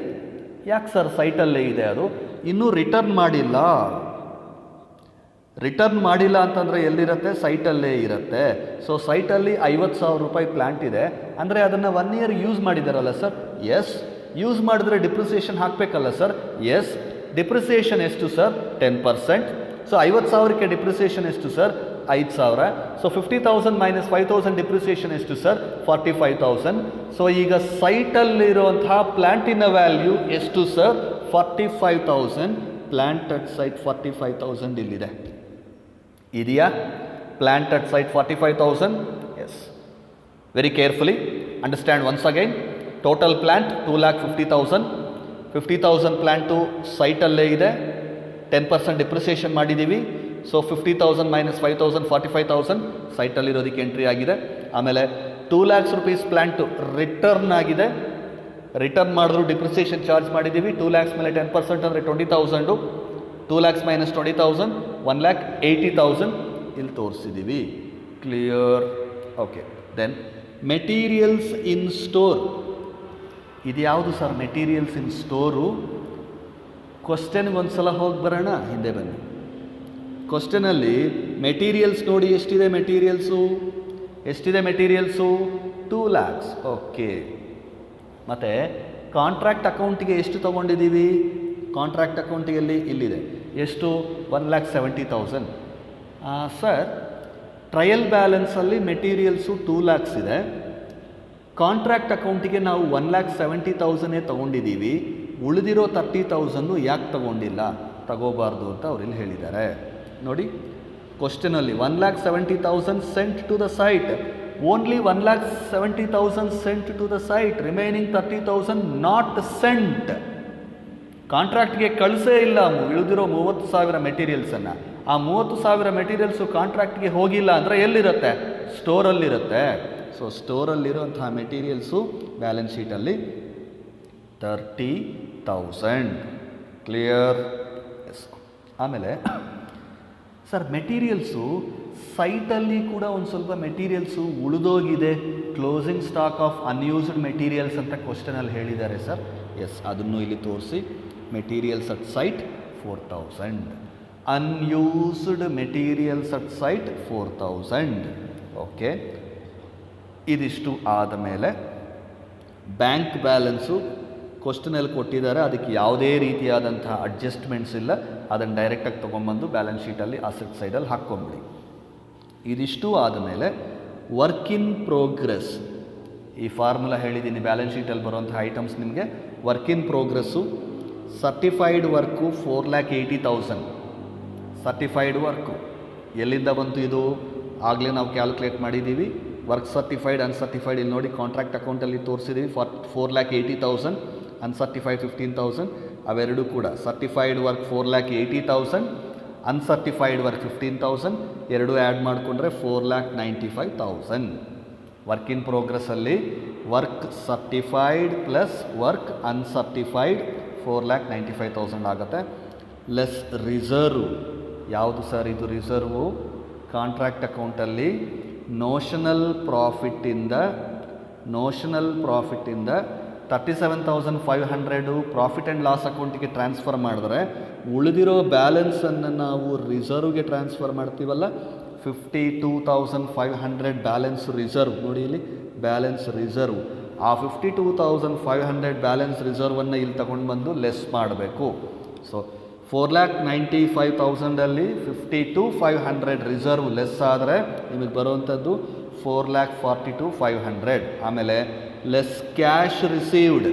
ಯಾಕೆ ಸರ್ ಸೈಟಲ್ಲೇ ಇದೆ? ಅದು ಇನ್ನೂ ರಿಟರ್ನ್ ಮಾಡಿಲ್ಲ. ರಿಟರ್ನ್ ಮಾಡಿಲ್ಲ ಅಂತಂದರೆ ಎಲ್ಲಿರುತ್ತೆ? ಸೈಟಲ್ಲೇ ಇರುತ್ತೆ. ಸೊ ಸೈಟಲ್ಲಿ ₹50,000 ಪ್ಲ್ಯಾಂಟ್ ಇದೆ ಅಂದರೆ ಅದನ್ನು 1 year ಯೂಸ್ ಮಾಡಿದಾರಲ್ಲ ಸರ್? ಎಸ್. ಯೂಸ್ ಮಾಡಿದ್ರೆ ಡಿಪ್ರಿಸಿಯೇಷನ್ ಹಾಕಬೇಕಲ್ಲ ಸರ್? ಎಸ್. ಡಿಪ್ರಿಸಿಯೇಷನ್ ಎಷ್ಟು ಸರ್? 10%. ಸೊ 50,000ಕ್ಕೆ ಡಿಪ್ರಿಸಿಯೇಷನ್ ಎಷ್ಟು ಸರ್? 5,000. ಸೊ 50,000 ಮೈನಸ್ 5,000 ಡಿಪ್ರಿಸಿಯೇಷನ್ ಎಷ್ಟು ಸರ್? 45,000. ಸೊ ಈಗ ಸೈಟಲ್ಲಿರುವಂತಹ ಪ್ಲ್ಯಾಂಟಿನ ವ್ಯಾಲ್ಯೂ ಎಷ್ಟು ಸರ್? 45,000. ಪ್ಲ್ಯಾಂಟ್ ಅಟ್ ಸೈಟ್ 45,000 ಇಲ್ಲಿದೆ. ಇದೆಯಾ? Plant at site 45,000. Yes. Very carefully understand once again. Total plant 2,50,000. 50,000 plant ಸೈಟಲ್ಲೇ ಇದೆ, 10% ಡಿಪ್ರಿಸಿಯೇಷನ್ ಮಾಡಿದ್ದೀವಿ. ಸೊ 50,000 ಮೈನಸ್ 5,000 45,000 ಸೈಟಲ್ಲಿರೋದಕ್ಕೆ ಎಂಟ್ರಿ ಆಗಿದೆ. ಆಮೇಲೆ ₹2 lakhs ಪ್ಲ್ಯಾಂಟು ರಿಟರ್ನ್ ಆಗಿದೆ. ರಿಟರ್ನ್ ಮಾಡಿದ್ರು ಡಿಪ್ರಿಸಿಯೇಷನ್ ಚಾರ್ಜ್ ಮಾಡಿದ್ದೀವಿ. 2 lakhs ಮೇಲೆ 10% ಅಂದರೆ 20,000. 2 lakhs ಮೈನಸ್ 20,000 1,80,000 ಇಲ್ಲಿ ತೋರಿಸಿದ್ದೀವಿ. ಕ್ಲಿಯರ್? ಓಕೆ. ದೆನ್ ಮೆಟೀರಿಯಲ್ಸ್ ಇನ್ ಸ್ಟೋರ್. ಇದು ಯಾವುದು ಸರ್ ಮೆಟೀರಿಯಲ್ಸ್ ಇನ್ ಸ್ಟೋರು? ಕ್ವಶನ್ಗೆ ಒಂದು ಸಲ ಹೋಗಿ ಬರೋಣ, ಹಿಂದೆ ಬನ್ನಿ. ಕ್ವಶನಲ್ಲಿ ಮೆಟೀರಿಯಲ್ಸ್ ನೋಡಿ ಎಷ್ಟಿದೆ? ಮೆಟೀರಿಯಲ್ಸು ಎಷ್ಟಿದೆ? Materials 2 lakhs. ಓಕೆ. ಮತ್ತು ಕಾಂಟ್ರಾಕ್ಟ್ ಅಕೌಂಟಿಗೆ ಎಷ್ಟು ತೊಗೊಂಡಿದ್ದೀವಿ? ಕಾಂಟ್ರಾಕ್ಟ್ ಅಕೌಂಟಿಗೆಲ್ಲಿ ಇಲ್ಲಿದೆ ಎಷ್ಟು? 1,70,000. ಸರ್ ಟ್ರಯಲ್ ಬ್ಯಾಲೆನ್ಸಲ್ಲಿ ಮೆಟೀರಿಯಲ್ಸು 2 lakhs ಇದೆ. ಕಾಂಟ್ರಾಕ್ಟ್ ಅಕೌಂಟಿಗೆ ನಾವು 1,70,000 ತೊಗೊಂಡಿದ್ದೀವಿ. ಉಳಿದಿರೋ 30,000 ಯಾಕೆ ತೊಗೊಂಡಿಲ್ಲ? ತಗೋಬಾರ್ದು ಅಂತ ಅವ್ರಿಲ್ಲಿ ಹೇಳಿದ್ದಾರೆ ನೋಡಿ. ಕ್ವಶನಲ್ಲಿ 1,70,000 sent to the site. Only 1,70,000 sent to the site. Remaining 30,000 not sent. ಕಾಂಟ್ರಾಕ್ಟ್ಗೆ ಕಳಿಸೇ ಇಲ್ಲ ಉಳಿದಿರೋ 30,000 ಮೆಟೀರಿಯಲ್ಸನ್ನು. ಆ 30,000 ಮೆಟೀರಿಯಲ್ಸು ಕಾಂಟ್ರಾಕ್ಟ್ಗೆ ಹೋಗಿಲ್ಲ ಅಂದರೆ ಎಲ್ಲಿರುತ್ತೆ? ಸ್ಟೋರಲ್ಲಿರುತ್ತೆ. ಸೊ ಸ್ಟೋರಲ್ಲಿರುವಂತಹ ಮೆಟೀರಿಯಲ್ಸು ಬ್ಯಾಲೆನ್ಸ್ ಶೀಟಲ್ಲಿ 30,000. ಕ್ಲಿಯರ್? ಎಸ್. ಆಮೇಲೆ ಸರ್ ಮೆಟೀರಿಯಲ್ಸು ಸೈಟಲ್ಲಿ ಕೂಡ ಒಂದು ಸ್ವಲ್ಪ ಮೆಟೀರಿಯಲ್ಸು ಉಳಿದೋಗಿದೆ, closing stock of unused materials ಅಂತ ಕ್ವಶನಲ್ಲಿ ಹೇಳಿದ್ದಾರೆ ಸರ್. ಎಸ್, ಅದನ್ನು ಇಲ್ಲಿ ತೋರಿಸಿ. Materials at site 4000, unused materials at site 4000. Okay, ಇದಿಷ್ಟು ಆದಮೇಲೆ ಬ್ಯಾಂಕ್ ಬ್ಯಾಲೆನ್ಸು ಕ್ವಶನಲ್ಲಿ ಕೊಟ್ಟಿದ್ದಾರೆ, ಅದಕ್ಕೆ ಯಾವುದೇ ರೀತಿಯಾದಂತಹ ಅಡ್ಜಸ್ಟ್ಮೆಂಟ್ಸ್ ಇಲ್ಲ, ಅದನ್ನು ಡೈರೆಕ್ಟಾಗಿ ತೊಗೊಂಬಂದು ಬ್ಯಾಲೆನ್ಸ್ ಶೀಟಲ್ಲಿ ಅಸೆಟ್ ಸೈಡಲ್ಲಿ ಹಾಕ್ಕೊಂಬಿಡಿ. ಇದಿಷ್ಟು ಆದಮೇಲೆ ವರ್ಕ್ ಇನ್ ಪ್ರೋಗ್ರೆಸ್, ಈ ಫಾರ್ಮುಲಾ ಹೇಳಿದ್ದೀನಿ, ಬ್ಯಾಲೆನ್ಸ್ ಶೀಟಲ್ಲಿ ಬರುವಂಥ ಐಟಮ್ಸ್ ನಿಮಗೆ work in progress. Certified work 4,80,000. Certified work ಎಲ್ಲಿಂದ ಬಂತು ಇದು? ಆಗಲೇ ನಾವು ಕ್ಯಾಲ್ಕುಲೇಟ್ ಮಾಡಿದ್ದೀವಿ. ವರ್ಕ್ ಸರ್ಟಿಫೈಡ್ ಅನ್ಸರ್ಟಿಫೈಡ್ ಇಲ್ಲಿ ನೋಡಿ, ಕಾಂಟ್ರಾಕ್ಟ್ ಅಕೌಂಟಲ್ಲಿ ತೋರಿಸಿದ್ದೀವಿ. 4,80,000, ಅನ್ಸರ್ಟಿಫೈಡ್ 15,000. ಅವೆರಡೂ ಕೂಡ ಸರ್ಟಿಫೈಡ್ ವರ್ಕ್ 4,80,000, ಅನ್ಸರ್ಟಿಫೈಡ್ ವರ್ಕ್ 15,000. ಎರಡೂ ಆ್ಯಡ್ ಮಾಡಿಕೊಂಡ್ರೆ 4,95,000. ವರ್ಕ್ ಇನ್ ಪ್ರೋಗ್ರೆಸ್ಸಲ್ಲಿ work certified plus work uncertified 4,95,000 ಆಗುತ್ತೆ. Less reserve. ಯಾವುದು ಸರ್ ಇದು ರಿಸರ್ವು? ಕಾಂಟ್ರಾಕ್ಟ್ ಅಕೌಂಟಲ್ಲಿ ನೋಷನಲ್ ಪ್ರಾಫಿಟ್ಟಿಂದ 37,500 ಪ್ರಾಫಿಟ್ ಆ್ಯಂಡ್ ಲಾಸ್ ಅಕೌಂಟಿಗೆ ಟ್ರಾನ್ಸ್ಫರ್ ಮಾಡಿದ್ರೆ ಉಳಿದಿರೋ ಬ್ಯಾಲೆನ್ಸನ್ನು ನಾವು ರಿಸರ್ವ್ಗೆ ಟ್ರಾನ್ಸ್ಫರ್ ಮಾಡ್ತೀವಲ್ಲ, 52,500 ಬ್ಯಾಲೆನ್ಸ್ ರಿಸರ್ವ್. ನೋಡಿ ಇಲ್ಲಿ ಬ್ಯಾಲೆನ್ಸ್ ರಿಸರ್ವ್. ಆ 52,500 ಬ್ಯಾಲೆನ್ಸ್ ರಿಸರ್ವನ್ನು ಇಲ್ಲಿ ತಗೊಂಡು ಬಂದು ಲೆಸ್ ಮಾಡಬೇಕು. ಸೊ 4,95,000ಅಲ್ಲಿ 52,500 ರಿಸರ್ವ್ ಲೆಸ್ ಆದರೆ ನಿಮಗೆ ಬರುವಂಥದ್ದು 4,42,500. ಆಮೇಲೆ ಲೆಸ್ ಕ್ಯಾಶ್ ರಿಸೀವ್ಡ್.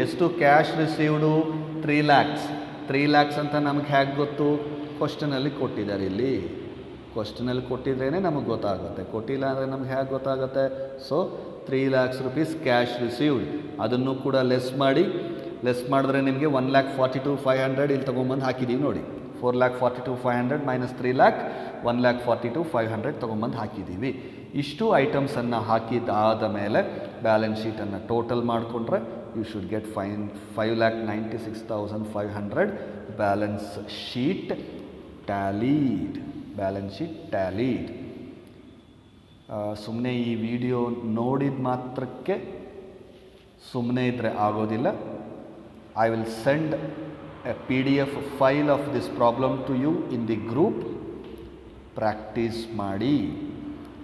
ಎಷ್ಟು ಕ್ಯಾಶ್ ರಿಸೀವ್ಡು? 3 lakhs ಅಂತ ನಮಗೆ ಹೇಗೆ ಗೊತ್ತು? ಕ್ವಶನಲ್ಲಿ ಕೊಟ್ಟಿದ್ದಾರೆ. ಇಲ್ಲಿ ಕ್ವಶನಲ್ಲಿ ಕೊಟ್ಟಿದ್ರೇ ನಮಗೆ ಗೊತ್ತಾಗುತ್ತೆ, ಕೊಟ್ಟಿಲ್ಲ ಅಂದರೆ ನಮ್ಗೆ ಹೇಗೆ ಗೊತ್ತಾಗುತ್ತೆ? So 3 lakhs rupees cash received. ಅದನ್ನು ಕೂಡ ಲೆಸ್ ಮಾಡಿದ್ರೆ ನಿಮಗೆ 1,42,500 ಇಲ್ಲಿ ತೊಗೊಂಬಂದು ಹಾಕಿದ್ದೀವಿ ನೋಡಿ. 4,42,500 ಮೈನಸ್ 3 lakh 1,42,500 ತೊಗೊಂಬಂದು ಹಾಕಿದ್ದೀವಿ. ಇಷ್ಟು ಐಟಮ್ಸನ್ನು ಹಾಕಿದ್ದಾದ ಮೇಲೆ ಬ್ಯಾಲೆನ್ಸ್ ಶೀಟನ್ನು ಟೋಟಲ್ ಮಾಡಿಕೊಂಡ್ರೆ you should get 5,96,500 balance sheet tallied. ಸುಮ್ಮನೆ ಈ ವಿಡಿಯೋ ನೋಡಿದ ಮಾತ್ರಕ್ಕೆ ಸುಮ್ಮನೆ ಇದ್ದರೆ ಆಗೋದಿಲ್ಲ. I will send a PDF file of this problem to you in the group. Practice ಮಾಡಿ.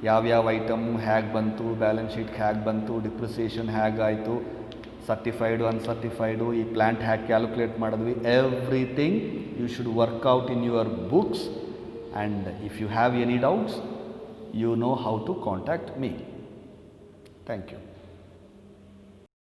ಯಾವ್ಯಾವ ಐಟಮು ಹೇಗೆ ಬಂತು, ಬ್ಯಾಲೆನ್ಸ್ ಶೀಟ್ ಹೇಗೆ ಬಂತು, ಡಿಪ್ರಿಸಿಯೇಷನ್ ಹೇಗಾಯಿತು, ಸರ್ಟಿಫೈಡು ಅನ್ಸರ್ಟಿಫೈಡು, ಈ ಪ್ಲ್ಯಾಂಟ್ ಹೇಗೆ ಕ್ಯಾಲ್ಕುಲೇಟ್ ಮಾಡಿದ್ವಿ, everything you should work out in your books. And if you have any doubts, you know how to contact me. Thank you.